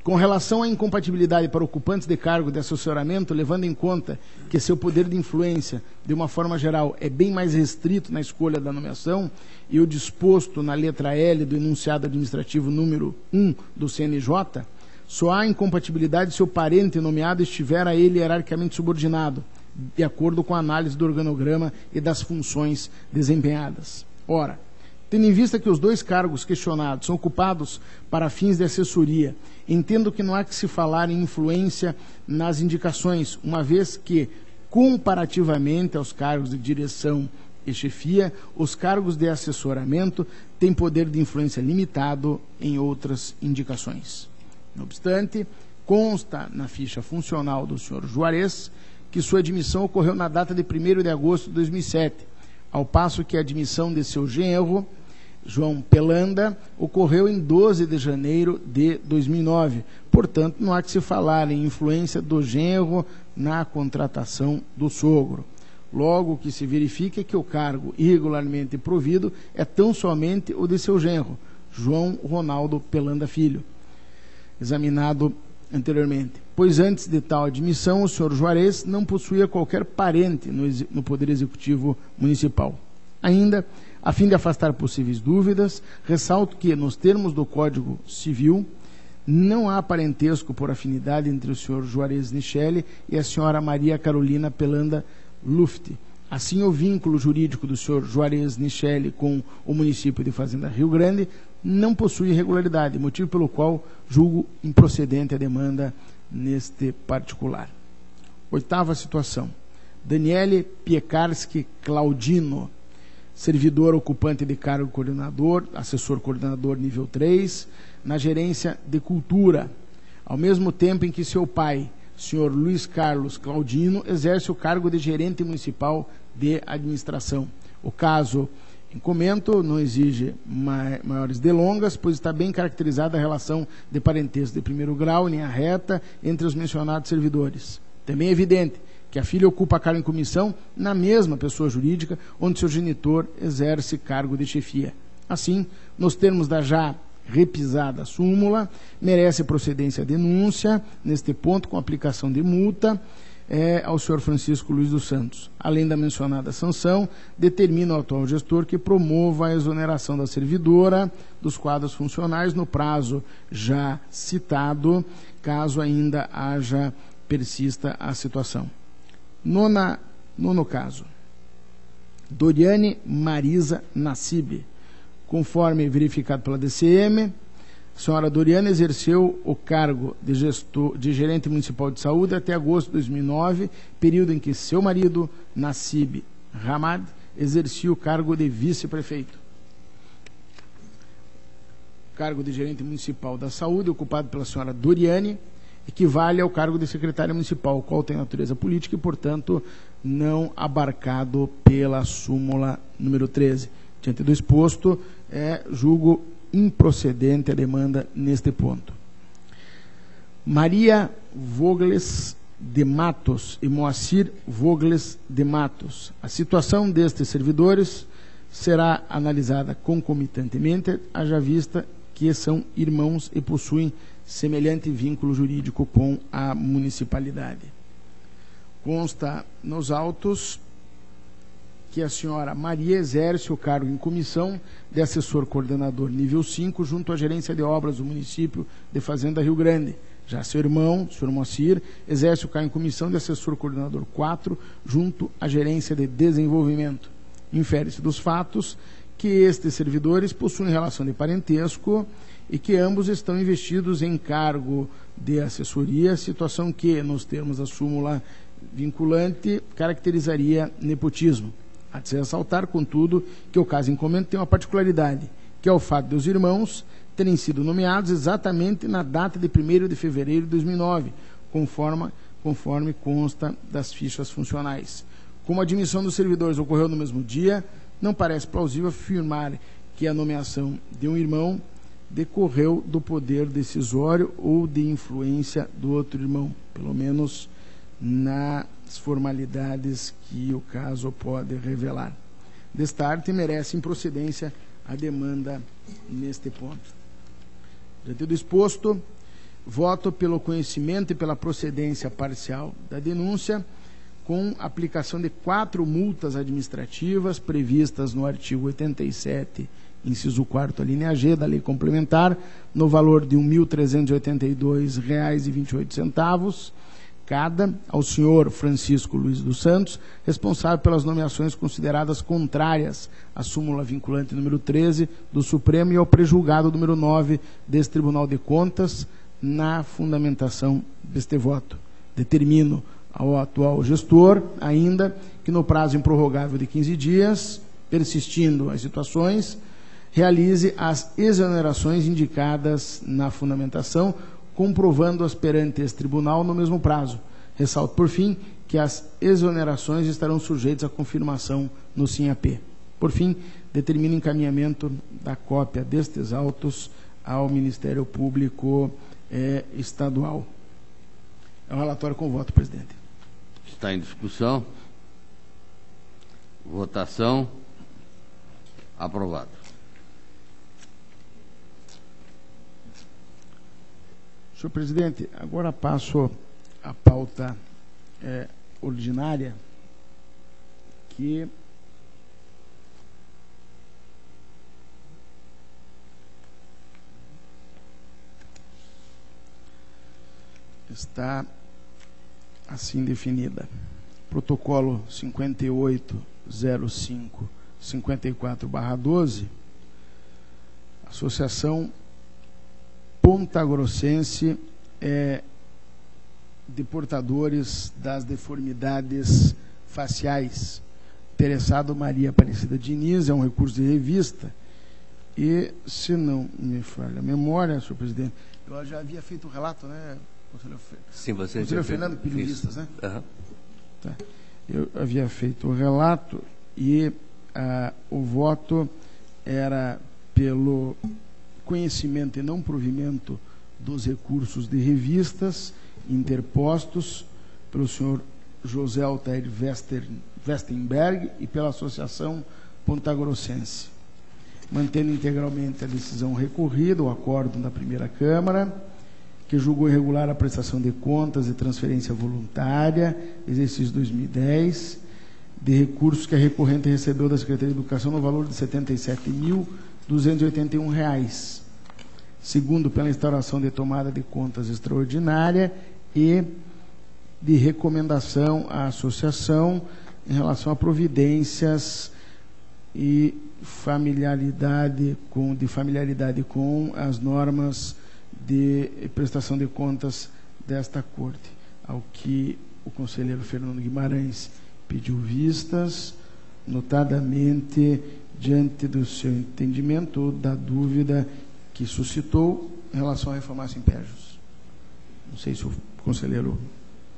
Speaker 4: com relação à incompatibilidade para ocupantes de cargo de assessoramento, levando em conta que seu poder de influência, de uma forma geral, é bem mais restrito na escolha da nomeação e o disposto na letra L do enunciado administrativo número 1 do CNJ, só há incompatibilidade se o parente nomeado estiver a ele hierarquicamente subordinado, de acordo com a análise do organograma e das funções desempenhadas. Ora, tendo em vista que os dois cargos questionados são ocupados para fins de assessoria, entendo que não há que se falar em influência nas indicações, uma vez que, comparativamente aos cargos de direção e chefia, os cargos de assessoramento têm poder de influência limitado em outras indicações. Não obstante, consta na ficha funcional do senhor Juarez que sua admissão ocorreu na data de 1º de agosto de 2007, ao passo que a admissão de seu genro João Pelanda ocorreu em 12 de janeiro de 2009. Portanto, não há que se falar em influência do genro na contratação do sogro. Logo, o que se verifica é que o cargo irregularmente provido é tão somente o de seu genro, João Ronaldo Pelanda Filho, examinado anteriormente. Pois antes de tal admissão, o senhor Juarez não possuía qualquer parente no Poder Executivo Municipal. Ainda, a fim de afastar possíveis dúvidas, ressalto que, nos termos do Código Civil, não há parentesco por afinidade entre o senhor Juarez Nichelle e a senhora Maria Carolina Pelanda Luft. Assim, o vínculo jurídico do senhor Juarez Nichelle com o município de Fazenda Rio Grande não possui irregularidade, motivo pelo qual julgo improcedente a demanda neste particular. Oitava situação. Daniele Piekarski Claudino, servidor ocupante de cargo coordenador, assessor coordenador nível 3, na Gerência de Cultura, ao mesmo tempo em que seu pai, senhor Luiz Carlos Claudino, exerce o cargo de gerente municipal de administração. O caso em comento não exige maiores delongas, pois está bem caracterizada a relação de parentesco de primeiro grau, linha reta, entre os mencionados servidores. Também é evidente que a filha ocupa cargo em comissão na mesma pessoa jurídica onde seu genitor exerce cargo de chefia. Assim, nos termos da já repisada súmula, merece procedência a denúncia, neste ponto, com aplicação de multa, ao senhor Francisco Luiz dos Santos. Além da mencionada sanção, determina o atual gestor que promova a exoneração da servidora dos quadros funcionais no prazo já citado, caso ainda persista a situação. Nono caso. Doriane Marisa Nassib. Conforme verificado pela DCM, a senhora Doriane exerceu o cargo de gerente municipal de saúde até agosto de 2009, período em que seu marido, Nassib Hamad, exercia o cargo de vice-prefeito. O cargo de gerente municipal da saúde, ocupado pela senhora Doriane, equivale ao cargo de secretária municipal, o qual tem natureza política e, portanto, não abarcado pela súmula número 13. Diante do exposto, julgo improcedente a demanda neste ponto. Maria Vogles de Matos e Moacir Vogles de Matos. A situação destes servidores será analisada concomitantemente, haja vista que são irmãos e possuem semelhante vínculo jurídico com a municipalidade. Consta nos autos que a senhora Maria exerce o cargo em comissão de assessor coordenador nível 5 junto à gerência de obras do município de Fazenda Rio Grande. Já seu irmão, o senhor Moacir, exerce o cargo em comissão de assessor coordenador 4 junto à gerência de desenvolvimento. Infere-se dos fatos que estes servidores possuem relação de parentesco e que ambos estão investidos em cargo de assessoria, situação que, nos termos da súmula vinculante, caracterizaria nepotismo. Há de se ressaltar, contudo, que o caso em comento tem uma particularidade, que é o fato de os irmãos terem sido nomeados exatamente na data de 1º de fevereiro de 2009, conforme consta das fichas funcionais. Como a admissão dos servidores ocorreu no mesmo dia, não parece plausível afirmar que a nomeação de um irmão decorreu do poder decisório ou de influência do outro irmão, pelo menos nas formalidades que o caso pode revelar. Destarte merece improcedência a demanda neste ponto. Diante do exposto, voto pelo conhecimento e pela procedência parcial da denúncia, com aplicação de 4 multas administrativas previstas no artigo 87, inciso 4º, a linha G da Lei Complementar, no valor de R$ 1.382,28, cada ao senhor Francisco Luiz dos Santos, responsável pelas nomeações consideradas contrárias à súmula vinculante número 13 do Supremo e ao prejulgado número 9 deste Tribunal de Contas, na fundamentação deste voto. Determino ao atual gestor, ainda, que no prazo improrrogável de 15 dias, persistindo as situações, realize as exonerações indicadas na fundamentação, comprovando-as perante esse tribunal no mesmo prazo. Ressalto, por fim, que as exonerações estarão sujeitas à confirmação no SINAP. Por fim, determina encaminhamento da cópia destes autos ao Ministério Público Estadual. É um relatório com voto, presidente.
Speaker 1: Está em discussão. Votação. Aprovado.
Speaker 4: Senhor presidente, agora passo a pauta ordinária, que está assim definida. Protocolo 5805-54/12, Associação Pontagrossense de Portadores das Deformidades Faciais. Interessado Maria Aparecida Diniz, é um recurso de revista. E, se não me falha a memória, senhor presidente, eu já havia feito o relato, né, conselheiro?
Speaker 2: Sim, você
Speaker 4: conselheiro Fernando que pediu
Speaker 2: isso.
Speaker 4: vistas, né?
Speaker 2: Uhum.
Speaker 4: Tá. Eu havia feito o relato e o voto era pelo conhecimento e não provimento dos recursos de revistas interpostos pelo senhor José Altair Westenberg e pela Associação Pontagrossense, mantendo integralmente a decisão recorrida, o acórdão da primeira Câmara, que julgou irregular a prestação de contas e transferência voluntária, exercício 2010, de recursos que a recorrente recebeu da Secretaria de Educação no valor de R$ 77.281. Segundo, pela instauração de tomada de contas extraordinária e de recomendação à associação em relação a providências e familiaridade com as normas de prestação de contas desta Corte, ao que o conselheiro Fernando Guimarães pediu vistas, notadamente diante do seu entendimento ou da dúvida que suscitou em relação à reforma Simpérgios. Não sei se o conselheiro...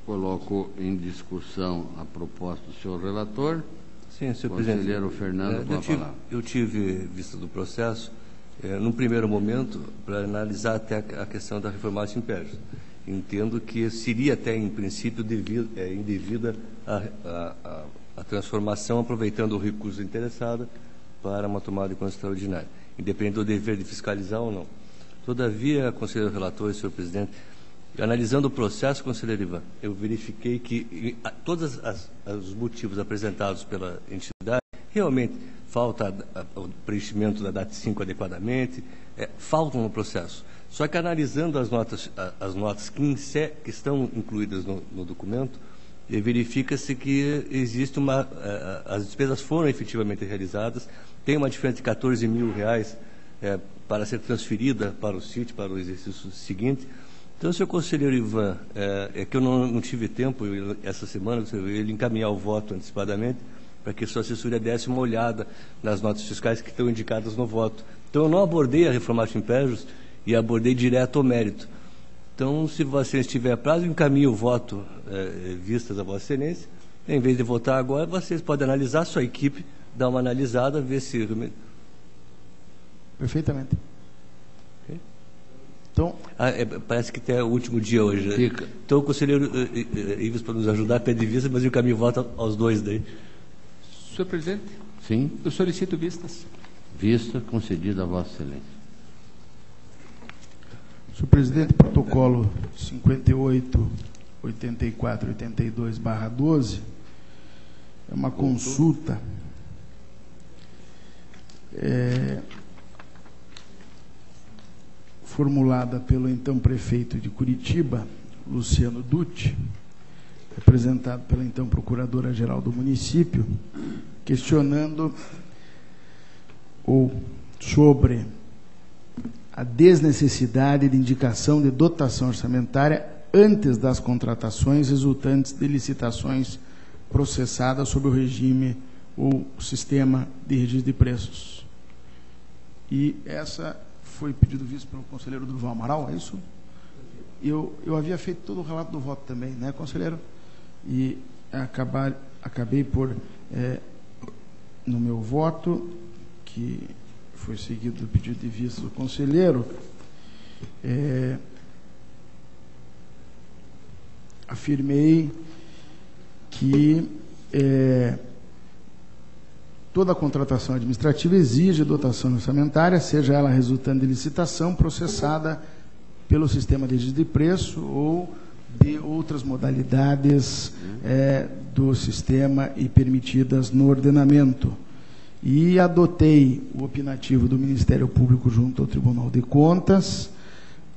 Speaker 1: Coloco em discussão a proposta do senhor relator.
Speaker 2: Sim, senhor presidente.
Speaker 1: Conselheiro Fernando, com a palavra.
Speaker 2: Eu tive vista do processo, num primeiro momento, para analisar até a questão da reforma Simpérgios. Entendo que seria até, em princípio, indevida a transformação, aproveitando o recurso interessado para uma tomada de conta extraordinária, independente do dever de fiscalizar ou não. Todavia, conselheiro relator e senhor presidente, analisando o processo, conselheiro Ivan, eu verifiquei que todos os motivos apresentados pela entidade, realmente falta o preenchimento da DAT-5 adequadamente, faltam no processo. Só que analisando as notas que estão incluídas no documento, verifica-se que existe as despesas foram efetivamente realizadas, tem uma diferença de R$14 mil para ser transferida para o sítio, para o exercício seguinte. Então, senhor conselheiro Ivan, é que eu não tive tempo, essa semana, ele encaminhar o voto antecipadamente, para que sua assessoria desse uma olhada nas notas fiscais que estão indicadas no voto. Então, eu não abordei a reforma Simpérgios e abordei direto ao mérito. Então, se vocês tiverem prazo, encaminhe o voto vistas a vossa excelência. Em vez de votar agora, vocês podem analisar, sua equipe, dar uma analisada, ver se...
Speaker 4: Perfeitamente. Então,
Speaker 2: parece que até o último dia hoje.
Speaker 1: Fica.
Speaker 2: Então, o conselheiro Ives, para nos ajudar, pede vista, mas eu encaminho o voto aos dois daí.
Speaker 6: Senhor presidente,
Speaker 1: Sim.
Speaker 6: eu solicito vistas.
Speaker 1: Vista concedida a vossa excelência.
Speaker 4: senhor presidente, protocolo 5884-82/12 é uma consulta formulada pelo então prefeito de Curitiba, Luciano Dutti, representado pela então procuradora-geral do município, questionando sobre a desnecessidade de indicação de dotação orçamentária antes das contratações resultantes de licitações processadas sob o regime ou sistema de registro de preços. E essa foi pedido visto pelo conselheiro Durval Amaral, é isso? Eu havia feito todo o relato do voto também, né, conselheiro? E acabei por no meu voto, que foi seguido do pedido de vista do conselheiro, afirmei que toda contratação administrativa exige dotação orçamentária, seja ela resultante de licitação processada pelo sistema de registro de preço ou de outras modalidades do sistema e permitidas no ordenamento. E adotei o opinativo do Ministério Público junto ao Tribunal de Contas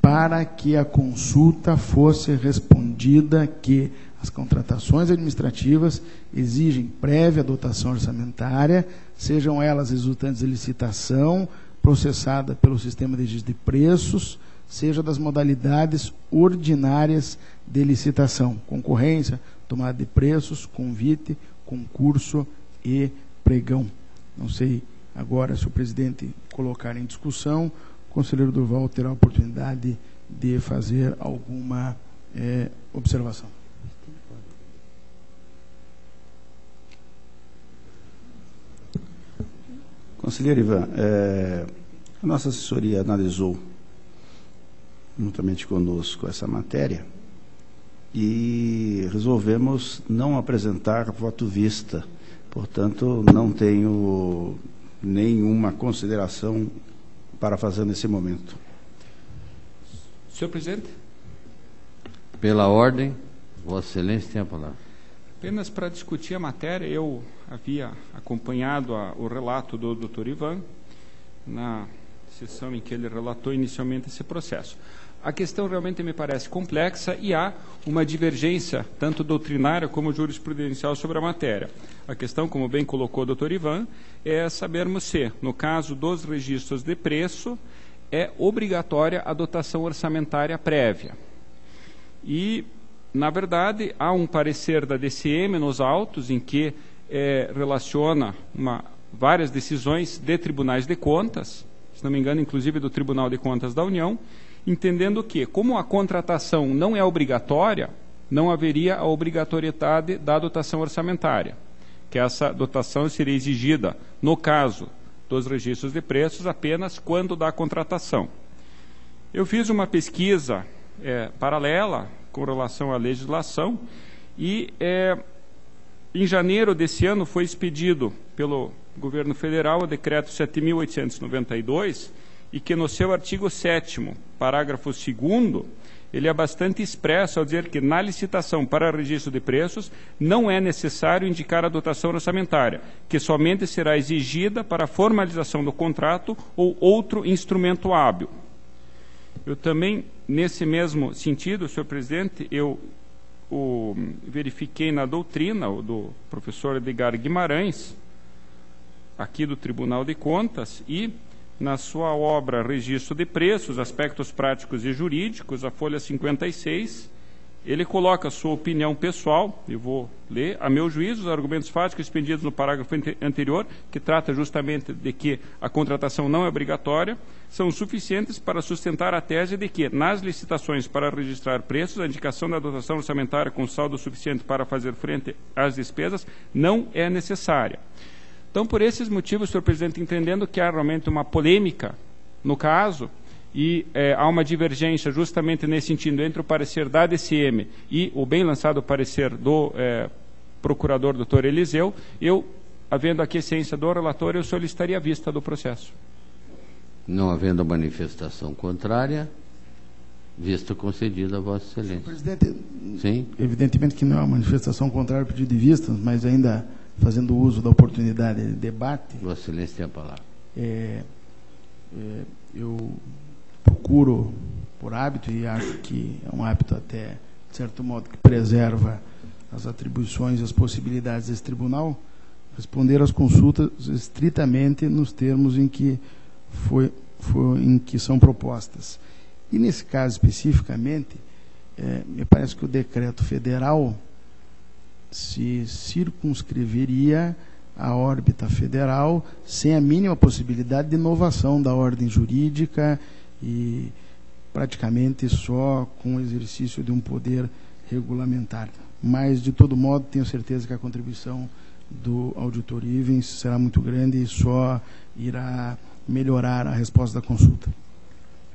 Speaker 4: para que a consulta fosse respondida que as contratações administrativas exigem prévia dotação orçamentária, sejam elas resultantes de licitação, processada pelo sistema de registro de preços, seja das modalidades ordinárias de licitação, concorrência, tomada de preços, convite, concurso e pregão. Não sei agora se o presidente colocar em discussão, o conselheiro Durval terá a oportunidade de fazer alguma observação.
Speaker 5: Conselheiro Ivan, a nossa assessoria analisou juntamente conosco essa matéria e resolvemos não apresentar voto vista. Portanto, não tenho nenhuma consideração para fazer nesse momento.
Speaker 6: Senhor presidente?
Speaker 1: Pela ordem, Vossa Excelência tem a palavra.
Speaker 6: Apenas para discutir a matéria, eu havia acompanhado o relato do Dr. Ivan na sessão em que ele relatou inicialmente esse processo. A questão realmente me parece complexa e há uma divergência, tanto doutrinária como jurisprudencial, sobre a matéria. A questão, como bem colocou o Dr. Ivan, é sabermos se, no caso dos registros de preço, é obrigatória a dotação orçamentária prévia. E, na verdade, há um parecer da DCM nos autos em que relaciona várias decisões de tribunais de contas, se não me engano, inclusive do Tribunal de Contas da União, entendendo que, como a contratação não é obrigatória, não haveria a obrigatoriedade da dotação orçamentária, que essa dotação seria exigida, no caso dos registros de preços, apenas quando da contratação. Eu fiz uma pesquisa paralela com relação à legislação e, em janeiro desse ano, foi expedido pelo governo federal o decreto 7.892, e que no seu artigo 7º, parágrafo 2º, ele é bastante expresso ao dizer que na licitação para registro de preços não é necessário indicar a dotação orçamentária, que somente será exigida para a formalização do contrato ou outro instrumento hábil. Eu também, nesse mesmo sentido, senhor presidente, eu verifiquei na doutrina do professor Edgar Guimarães, aqui do Tribunal de Contas, e na sua obra Registro de Preços, Aspectos Práticos e Jurídicos, a folha 56, ele coloca a sua opinião pessoal, eu vou ler: a meu juízo, os argumentos fáticos expendidos no parágrafo anterior, que trata justamente de que a contratação não é obrigatória, são suficientes para sustentar a tese de que, nas licitações para registrar preços, a indicação da dotação orçamentária com saldo suficiente para fazer frente às despesas não é necessária. Então, por esses motivos, senhor presidente, entendendo que há realmente uma polêmica no caso e há uma divergência justamente nesse sentido entre o parecer da DCM e o bem lançado parecer do procurador doutor Eliseu, eu, havendo a aquiescência do relator, eu solicitaria a vista do processo.
Speaker 1: Não havendo manifestação contrária, vista concedida a Vossa Excelência.
Speaker 4: Presidente,
Speaker 1: sim?
Speaker 4: Evidentemente que não é uma manifestação contrária ao pedido de vista, mas ainda fazendo uso da oportunidade de debate.
Speaker 1: Vossa Excelência tem a palavra.
Speaker 4: Eu procuro, por hábito, e acho que é um hábito até, de certo modo, que preserva as atribuições e as possibilidades desse tribunal, responder às consultas estritamente nos termos em que em que são propostas. E nesse caso especificamente, me parece que o decreto federal se circunscreveria à órbita federal sem a mínima possibilidade de inovação da ordem jurídica e praticamente só com o exercício de um poder regulamentar. Mas, de todo modo, tenho certeza que a contribuição do auditor Ivens será muito grande e só irá melhorar a resposta da consulta.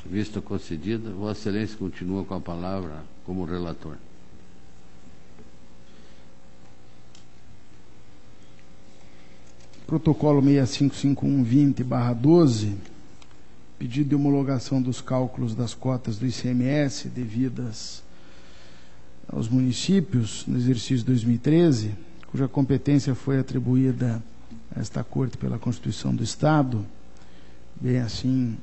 Speaker 1: Vista concedida, Vossa Excelência continua com a palavra como relator.
Speaker 4: Protocolo 655120/12, pedido de homologação dos cálculos das cotas do ICMS devidas aos municípios no exercício 2013, cuja competência foi atribuída a esta Corte pela Constituição do Estado, bem assim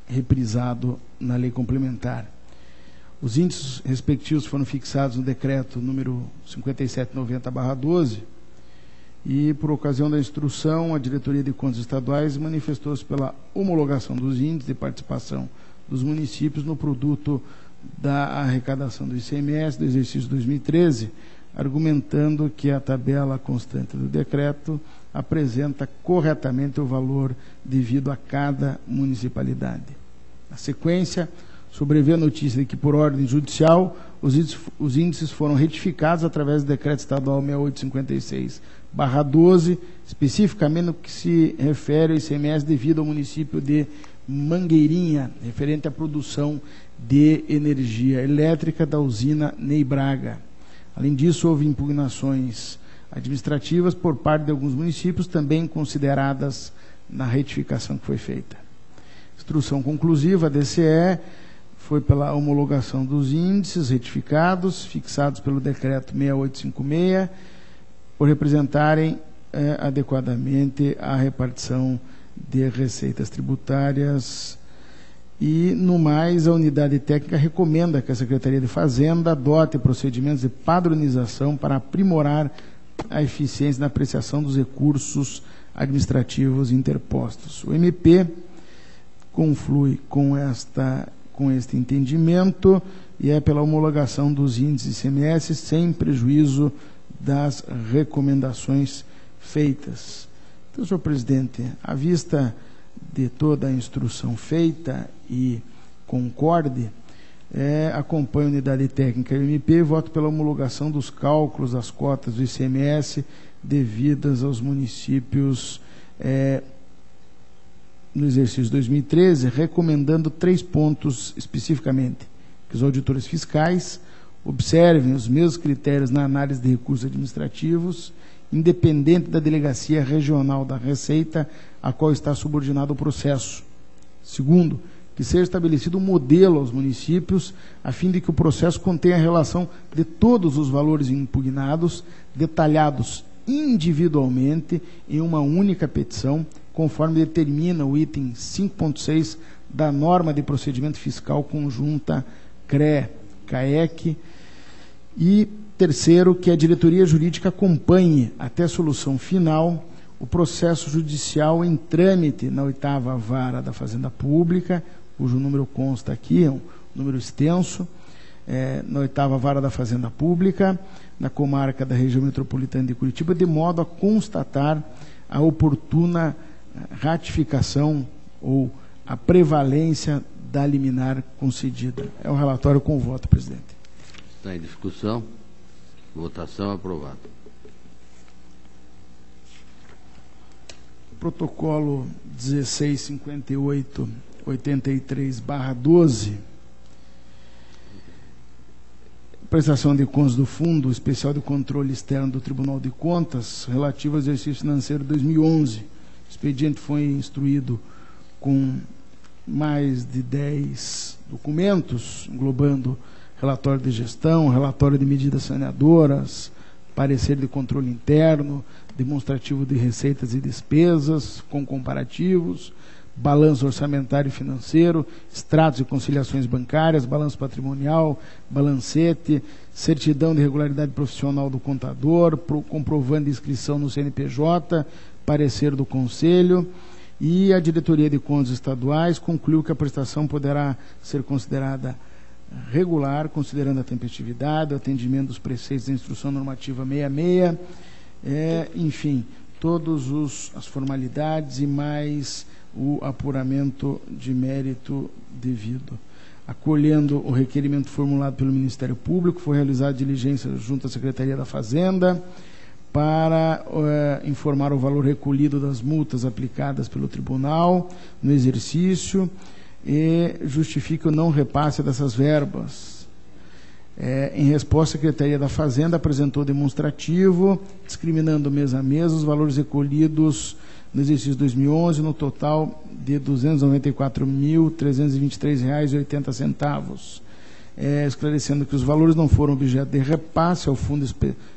Speaker 4: reprisado na lei complementar. Os índices respectivos foram fixados no decreto número 5790/12 e, por ocasião da instrução, a Diretoria de Contas Estaduais manifestou-se pela homologação dos índices de participação dos municípios no produto da arrecadação do ICMS do exercício 2013, argumentando que a tabela constante do decreto apresenta corretamente o valor devido a cada municipalidade. Na sequência, sobrevê a notícia de que, por ordem judicial, os índices foram retificados através do decreto estadual 6856/12, especificamente no que se refere ao ICMS devido ao município de Mangueirinha, referente à produção de energia elétrica da usina Ney Braga. Além disso, houve impugnações administrativas por parte de alguns municípios, também consideradas na retificação que foi feita. Instrução conclusiva, a DCE, foi pela homologação dos índices retificados, fixados pelo decreto 6856, por representarem adequadamente a repartição de receitas tributárias. E, no mais, a unidade técnica recomenda que a Secretaria de Fazenda adote procedimentos de padronização para aprimorar a eficiência na apreciação dos recursos administrativos interpostos. O MP conflui com este entendimento e é pela homologação dos índices ICMS sem prejuízo das recomendações feitas. Então, senhor presidente, à vista de toda a instrução feita e concorde, acompanho a unidade técnica e o MP e voto pela homologação dos cálculos das cotas do ICMS devidas aos municípios no exercício 2013, recomendando 3 pontos especificamente: que os auditores fiscais observem os mesmos critérios na análise de recursos administrativos, independente da delegacia regional da Receita a qual está subordinado o processo. Segundo, que seja estabelecido um modelo aos municípios, a fim de que o processo contenha a relação de todos os valores impugnados, detalhados individualmente em uma única petição, conforme determina o item 5.6 da norma de procedimento fiscal conjunta CRE-CAEC. E terceiro, que a diretoria jurídica acompanhe até a solução final o processo judicial em trâmite na 8ª Vara da Fazenda Pública, cujo número consta aqui, é um número extenso, na 8ª Vara da Fazenda Pública, na comarca da região metropolitana de Curitiba, de modo a constatar a oportuna ratificação ou a prevalência da liminar concedida. É o relatório com voto, presidente.
Speaker 1: Está em discussão. Votação aprovada.
Speaker 4: Protocolo 1658-83/12, prestação de contas do Fundo Especial de Controle Externo do Tribunal de Contas, relativo ao exercício financeiro 2011. O expediente foi instruído com mais de 10 documentos, englobando relatório de gestão, relatório de medidas saneadoras, parecer de controle interno, demonstrativo de receitas e despesas, com comparativos, balanço orçamentário e financeiro, extratos e conciliações bancárias, balanço patrimonial, balancete, certidão de regularidade profissional do contador, comprovando de inscrição no CNPJ, parecer do Conselho. E a Diretoria de Contas Estaduais concluiu que a prestação poderá ser considerada regular, considerando a tempestividade, o atendimento dos preceitos da Instrução Normativa 66, enfim, todas as formalidades e mais o apuramento de mérito devido. Acolhendo o requerimento formulado pelo Ministério Público, foi realizada diligência junto à Secretaria da Fazenda para informar o valor recolhido das multas aplicadas pelo tribunal no exercício e justifica o não repasse dessas verbas. Em resposta, a Secretaria da Fazenda apresentou demonstrativo, discriminando mês a mês os valores recolhidos no exercício 2011, no total de R$ 294.323,80, esclarecendo que os valores não foram objeto de repasse ao Fundo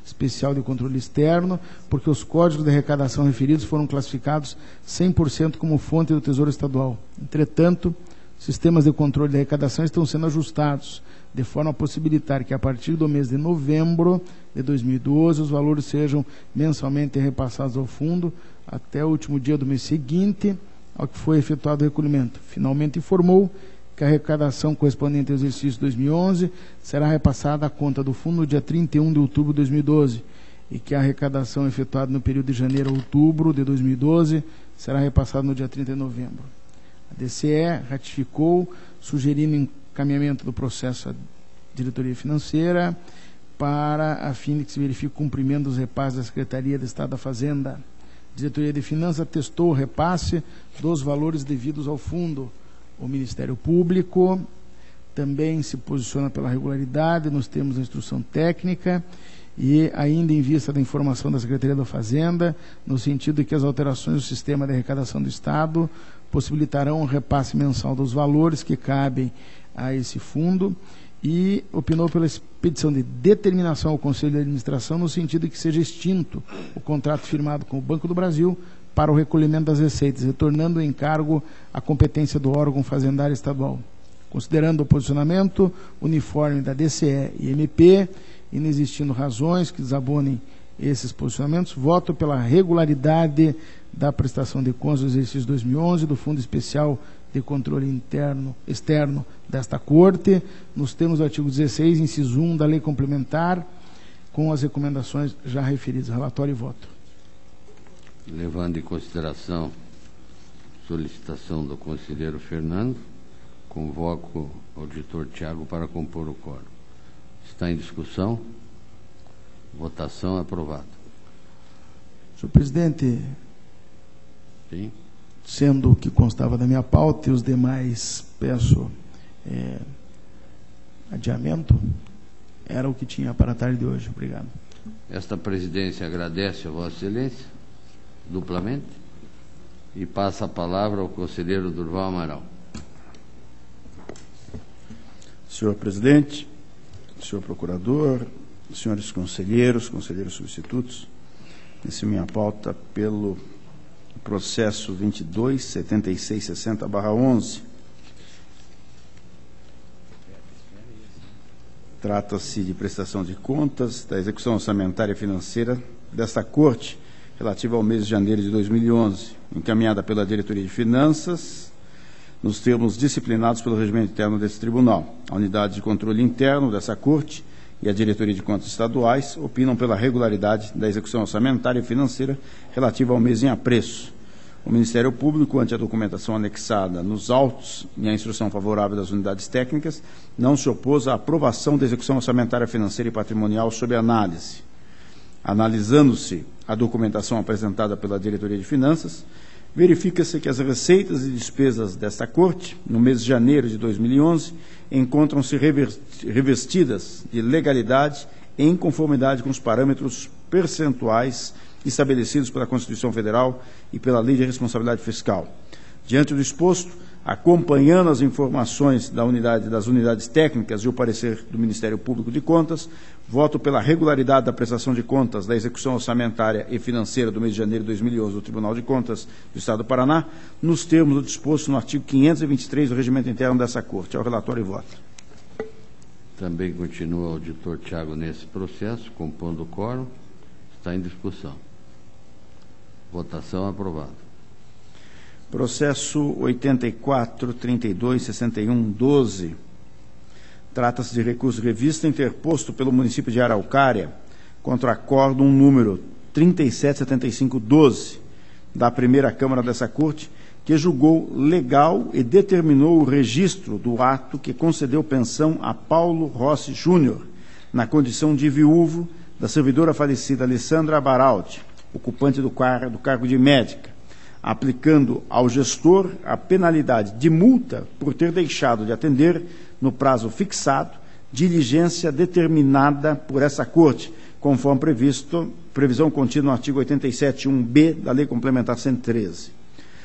Speaker 4: Especial de Controle Externo, porque os códigos de arrecadação referidos foram classificados 100% como fonte do Tesouro Estadual. Entretanto, sistemas de controle de arrecadação estão sendo ajustados, de forma a possibilitar que, a partir do mês de novembro de 2012, os valores sejam mensalmente repassados ao fundo até o último dia do mês seguinte ao que foi efetuado o recolhimento. Finalmente informou que a arrecadação correspondente ao exercício 2011 será repassada à conta do fundo no dia 31 de outubro de 2012 e que a arrecadação efetuada no período de janeiro a outubro de 2012 será repassada no dia 30 de novembro. A DCE ratificou, sugerindo encaminhamento do processo à diretoria financeira para a fim de que se verifique o cumprimento dos repasses da Secretaria de Estado da Fazenda. A diretoria de Finanças atestou o repasse dos valores devidos ao fundo. O Ministério Público também se posiciona pela regularidade nos termos da instrução técnica e, ainda em vista da informação da Secretaria da Fazenda, no sentido de que as alterações do sistema de arrecadação do Estado possibilitarão o repasse mensal dos valores que cabem a esse fundo, e opinou pela expedição de determinação ao Conselho de Administração no sentido de que seja extinto o contrato firmado com o Banco do Brasil para o recolhimento das receitas, retornando o encargo à competência do órgão fazendário estadual. Considerando o posicionamento uniforme da DCE e MP, e não existindo razões que desabonem esses posicionamentos, voto pela regularidade da prestação de contas do exercício 2011 do Fundo Especial de Controle Externo desta Corte, nos termos do artigo 16, inciso 1 da Lei Complementar, com as recomendações já referidas. Relatório e voto.
Speaker 1: Levando em consideração a solicitação do conselheiro Fernando, convoco o auditor Tiago para compor o quórum. Está em discussão? Votação aprovada.
Speaker 4: Senhor presidente,
Speaker 1: sim,
Speaker 4: sendo o que constava da minha pauta e os demais, peço adiamento. Era o que tinha para a tarde de hoje. Obrigado.
Speaker 1: Esta presidência agradece a Vossa Excelência, duplamente, e passa a palavra ao conselheiro Durval Amaral.
Speaker 5: Senhor presidente, senhor procurador, senhores conselheiros, conselheiros substitutos, essa é minha pauta pelo processo 22.7660/11. Trata-se de prestação de contas da execução orçamentária e financeira desta Corte, relativa ao mês de janeiro de 2011, encaminhada pela Diretoria de Finanças, nos termos disciplinados pelo regimento interno desse tribunal. A unidade de controle interno dessa Corte e a Diretoria de Contas Estaduais opinam pela regularidade da execução orçamentária e financeira relativa ao mês em apreço. O Ministério Público, ante a documentação anexada nos autos e a instrução favorável das unidades técnicas, não se opôs à aprovação da execução orçamentária financeira e patrimonial sob análise. Analisando-se a documentação apresentada pela Diretoria de Finanças, verifica-se que as receitas e despesas desta Corte, no mês de janeiro de 2011, encontram-se revestidas de legalidade em conformidade com os parâmetros percentuais estabelecidos pela Constituição Federal e pela Lei de Responsabilidade Fiscal. Diante do exposto, acompanhando as informações das unidades técnicas e o parecer do Ministério Público de Contas, voto pela regularidade da prestação de contas da execução orçamentária e financeira do mês de janeiro de 2011 do Tribunal de Contas do Estado do Paraná, nos termos do disposto no artigo 523 do Regimento Interno dessa Corte. Ao relatório e voto.
Speaker 1: Também continua o auditor Tiago nesse processo, compondo o quórum. Está em discussão. Votação aprovada.
Speaker 5: Processo 84.32.61.12. Trata-se de recurso de revista interposto pelo município de Araucária contra acórdão número 377512 da primeira Câmara dessa Corte, que julgou legal e determinou o registro do ato que concedeu pensão a Paulo Rossi Júnior, na condição de viúvo, da servidora falecida Alessandra Baraldi, ocupante do cargo de médica, aplicando ao gestor a penalidade de multa por ter deixado de atender no prazo fixado, diligência determinada por essa Corte, conforme previsão contida no artigo 87.1b da Lei Complementar 113.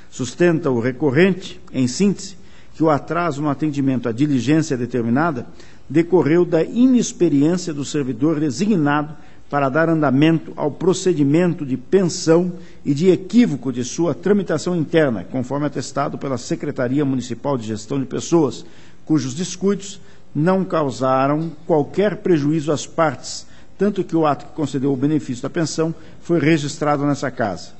Speaker 5: Sustenta o recorrente, em síntese, que o atraso no atendimento à diligência determinada decorreu da inexperiência do servidor designado para dar andamento ao procedimento de pensão e de equívoco de sua tramitação interna, conforme atestado pela Secretaria Municipal de Gestão de Pessoas, cujos descuidos não causaram qualquer prejuízo às partes, tanto que o ato que concedeu o benefício da pensão foi registrado nessa casa.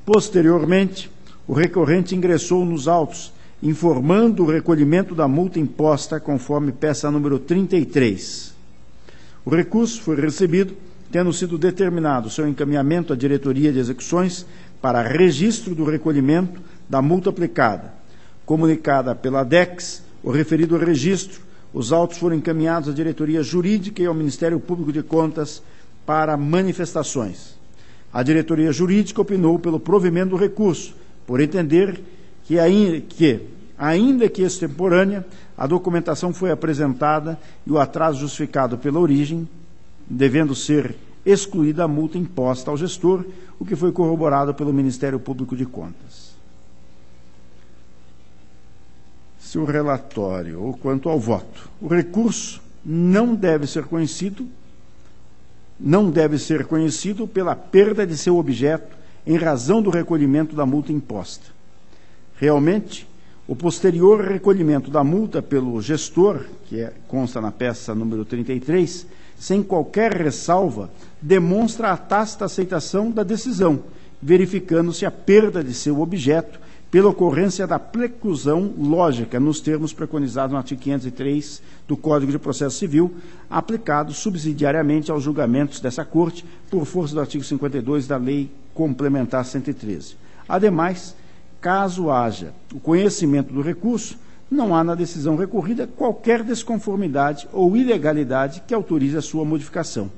Speaker 5: Posteriormente, o recorrente ingressou nos autos, informando o recolhimento da multa imposta conforme peça número 33. O recurso foi recebido, tendo sido determinado seu encaminhamento à Diretoria de Execuções para registro do recolhimento da multa aplicada. Comunicada pela DEX, o referido registro, os autos foram encaminhados à Diretoria Jurídica e ao Ministério Público de Contas para manifestações. A Diretoria Jurídica opinou pelo provimento do recurso, por entender que, ainda que extemporânea, a documentação foi apresentada e o atraso justificado pela origem, devendo ser excluída a multa imposta ao gestor, o que foi corroborado pelo Ministério Público de Contas. Seu relatório, ou quanto ao voto. O recurso não deve ser conhecido pela perda de seu objeto em razão do recolhimento da multa imposta. Realmente, o posterior recolhimento da multa pelo gestor, que consta na peça número 33, sem qualquer ressalva, demonstra a tácita aceitação da decisão, verificando-se a perda de seu objeto pela ocorrência da preclusão lógica nos termos preconizados no artigo 503 do Código de Processo Civil, aplicado subsidiariamente aos julgamentos dessa Corte, por força do artigo 52 da Lei Complementar 113. Ademais, caso haja o conhecimento do recurso, não há na decisão recorrida qualquer desconformidade ou ilegalidade que autorize a sua modificação.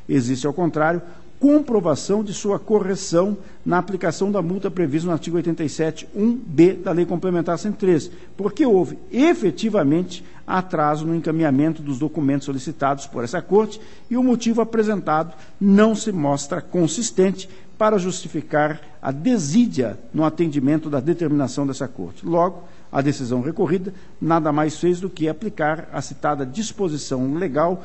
Speaker 5: Existe, ao contrário, comprovação de sua correção na aplicação da multa prevista no artigo 87.1b da Lei Complementar 113, porque houve efetivamente atraso no encaminhamento dos documentos solicitados por essa Corte e o motivo apresentado não se mostra consistente para justificar a desídia no atendimento da determinação dessa Corte. Logo, a decisão recorrida nada mais fez do que aplicar a citada disposição legal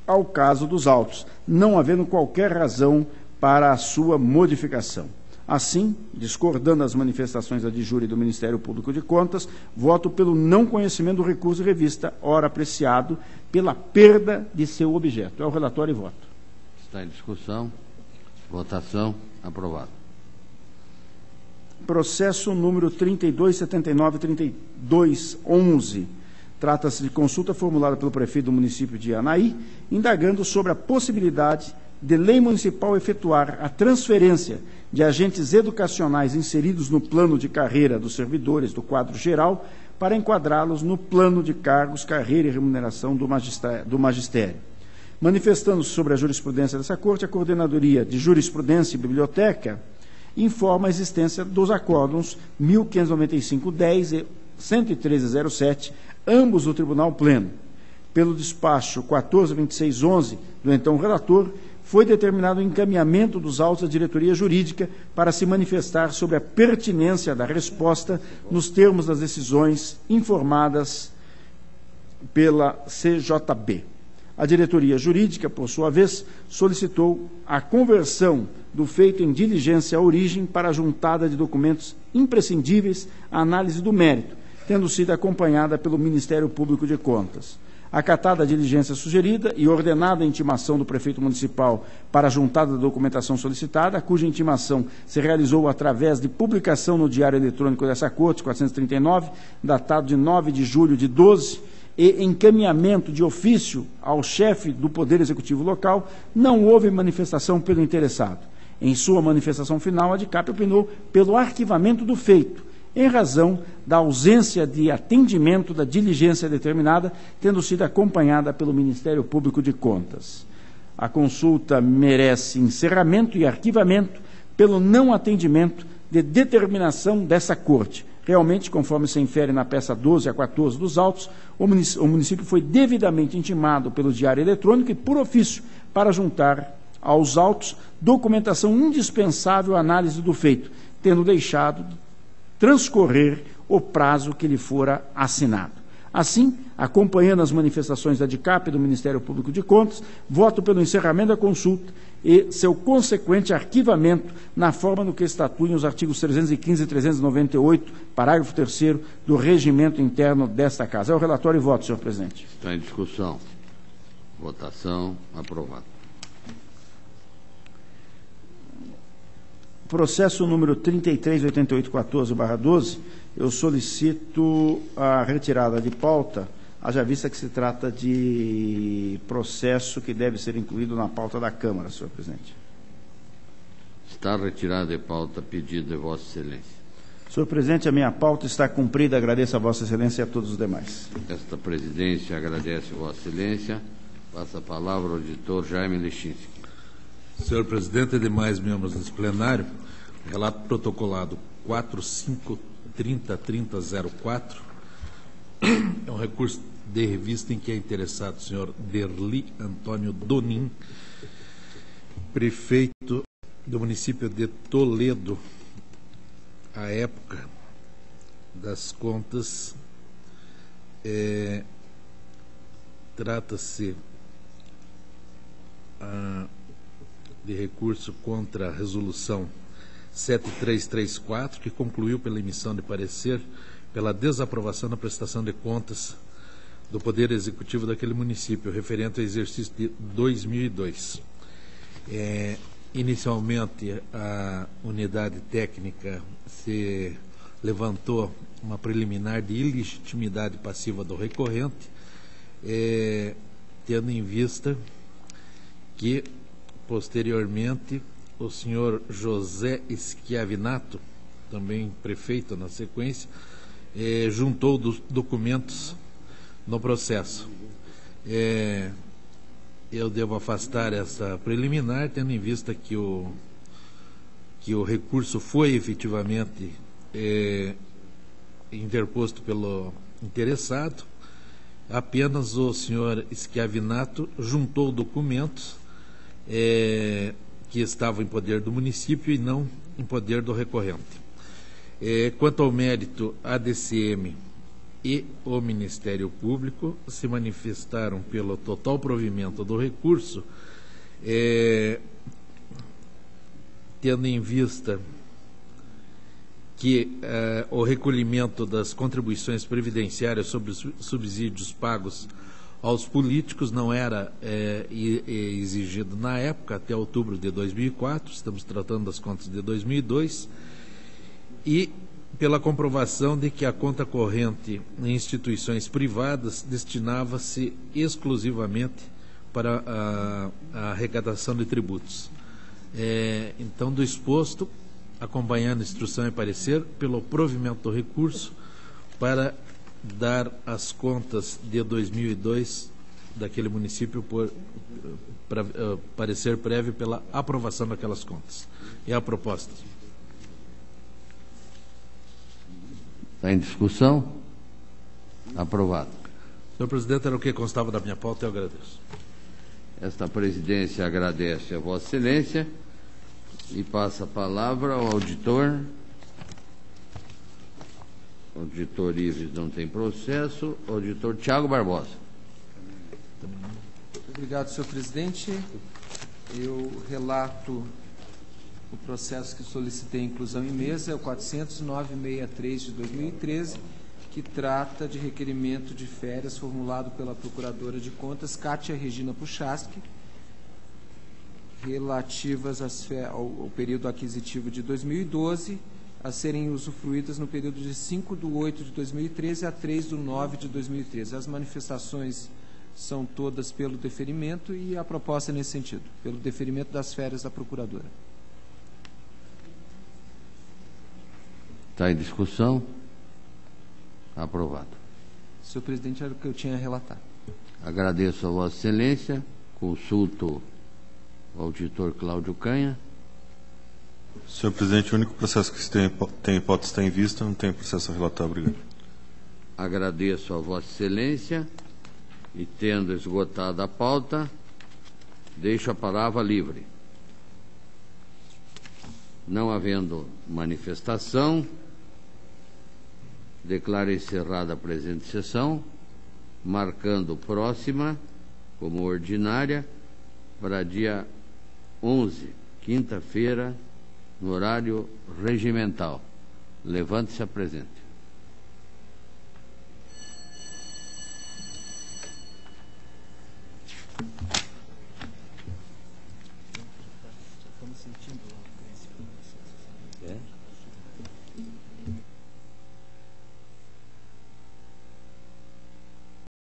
Speaker 5: ao caso dos autos, não havendo qualquer razão para a sua modificação. Assim, discordando das manifestações da DIJURI e do Ministério Público de Contas, voto pelo não conhecimento do recurso de revista, ora apreciado pela perda de seu objeto. É o relatório e voto.
Speaker 1: Está em discussão. Votação. Aprovado.
Speaker 5: Processo número 3279-3211. Trata-se de consulta formulada pelo prefeito do município de Anaí, indagando sobre a possibilidade de lei municipal efetuar a transferência de agentes educacionais inseridos no plano de carreira dos servidores do quadro geral para enquadrá-los no plano de cargos, carreira e remuneração do magistério. Manifestando-se sobre a jurisprudência dessa Corte, a Coordenadoria de Jurisprudência e Biblioteca informa a existência dos acórdãos 1595-10 e 113-07, ambos do Tribunal Pleno. Pelo despacho 142611 do então relator, foi determinado o encaminhamento dos autos à diretoria jurídica para se manifestar sobre a pertinência da resposta nos termos das decisões informadas pela CJB. A diretoria jurídica, por sua vez, solicitou a conversão do feito em diligência à origem para a juntada de documentos imprescindíveis à análise do mérito, tendo sido acompanhada pelo Ministério Público de Contas. Acatada a diligência sugerida e ordenada a intimação do prefeito municipal para a juntada da documentação solicitada, cuja intimação se realizou através de publicação no Diário Eletrônico dessa Corte, 439, datado de 9 de julho de 12, e encaminhamento de ofício ao chefe do Poder Executivo local, não houve manifestação pelo interessado. Em sua manifestação final, a DICAP opinou pelo arquivamento do feito, em razão da ausência de atendimento da diligência determinada, tendo sido acompanhada pelo Ministério Público de Contas. A consulta merece encerramento e arquivamento pelo não atendimento de determinação dessa Corte. Realmente, conforme se infere na peça 12 a 14 dos autos, o município foi devidamente intimado pelo Diário Eletrônico e por ofício para juntar aos autos documentação indispensável à análise do feito, tendo deixado transcorrer o prazo que lhe fora assinado. Assim, acompanhando as manifestações da DICAP e do Ministério Público de Contas, voto pelo encerramento da consulta e seu consequente arquivamento na forma no que estatuem os artigos 315 e 398, parágrafo 3º do regimento interno desta Casa. É o relatório e voto, senhor presidente.
Speaker 1: Está em discussão. Votação. Aprovado.
Speaker 5: Processo número 338814/12, eu solicito a retirada de pauta, haja vista que se trata de processo que deve ser incluído na pauta da Câmara, senhor presidente.
Speaker 1: Está retirado de pauta pedido de Vossa Excelência.
Speaker 5: Senhor presidente, a minha pauta está cumprida. Agradeço a Vossa Excelência e a todos os demais.
Speaker 1: Esta presidência agradece a Vossa Excelência. Passa a palavra ao auditor Jaime Lechinski.
Speaker 8: Senhor presidente e demais membros desse plenário, relato protocolado 45303004 é um recurso de revista em que é interessado o senhor Derli Antônio Donin, prefeito do município de Toledo, à época das contas. Trata-se de recurso contra a resolução 7334, que concluiu pela emissão de parecer pela desaprovação da prestação de contas do Poder Executivo daquele município, referente ao exercício de 2002. Inicialmente, a unidade técnica se levantou uma preliminar de ilegitimidade passiva do recorrente, tendo em vista que, posteriormente, o senhor José Schiavinato, também prefeito na sequência, juntou documentos no processo. Eu devo afastar essa preliminar, tendo em vista que o recurso foi efetivamente interposto pelo interessado. Apenas o senhor Schiavinato juntou documentos que estavam em poder do município e não em poder do recorrente. Quanto ao mérito, a DCM e o Ministério Público se manifestaram pelo total provimento do recurso, tendo em vista que o recolhimento das contribuições previdenciárias sobre os subsídios pagos aos políticos não era exigido na época, até outubro de 2004, estamos tratando das contas de 2002, e pela comprovação de que a conta corrente em instituições privadas destinava-se exclusivamente para a arrecadação de tributos. Então, do exposto, acompanhando instrução e parecer, pelo provimento do recurso para dar as contas de 2002 daquele município para parecer prévio pela aprovação daquelas contas. É a proposta.
Speaker 1: Está em discussão? Aprovado.
Speaker 8: Senhor presidente, era o que constava da minha pauta, eu agradeço.
Speaker 1: Esta presidência agradece a Vossa Excelência e passa a palavra ao auditor. Auditor Ives não tem processo. Auditor Tiago Barbosa.
Speaker 7: Obrigado, senhor presidente. Eu relato o processo que solicitei inclusão em mesa, é o 409-63 de 2013, que trata de requerimento de férias formulado pela Procuradora de Contas, Kátia Regina Puchaski, relativas ao período aquisitivo de 2012, a serem usufruídas no período de 5/8 de 2013 a 3/9 de 2013. As manifestações são todas pelo deferimento e a proposta é nesse sentido, pelo deferimento das férias da Procuradora.
Speaker 1: Está em discussão? Aprovado.
Speaker 7: Senhor presidente, era o que eu tinha a relatar.
Speaker 1: Agradeço a Vossa Excelência. Consulto O auditor Cláudio Canha.
Speaker 9: Senhor presidente, o único processo que se tem hipótese está em vista, não tem processo a relatar. Obrigado.
Speaker 1: Agradeço a Vossa Excelência e, tendo esgotado a pauta, deixo a palavra livre. Não havendo manifestação, declaro encerrada a presente sessão, marcando próxima, como ordinária, para dia 11, quinta-feira, no horário regimental. Levante-se a presente.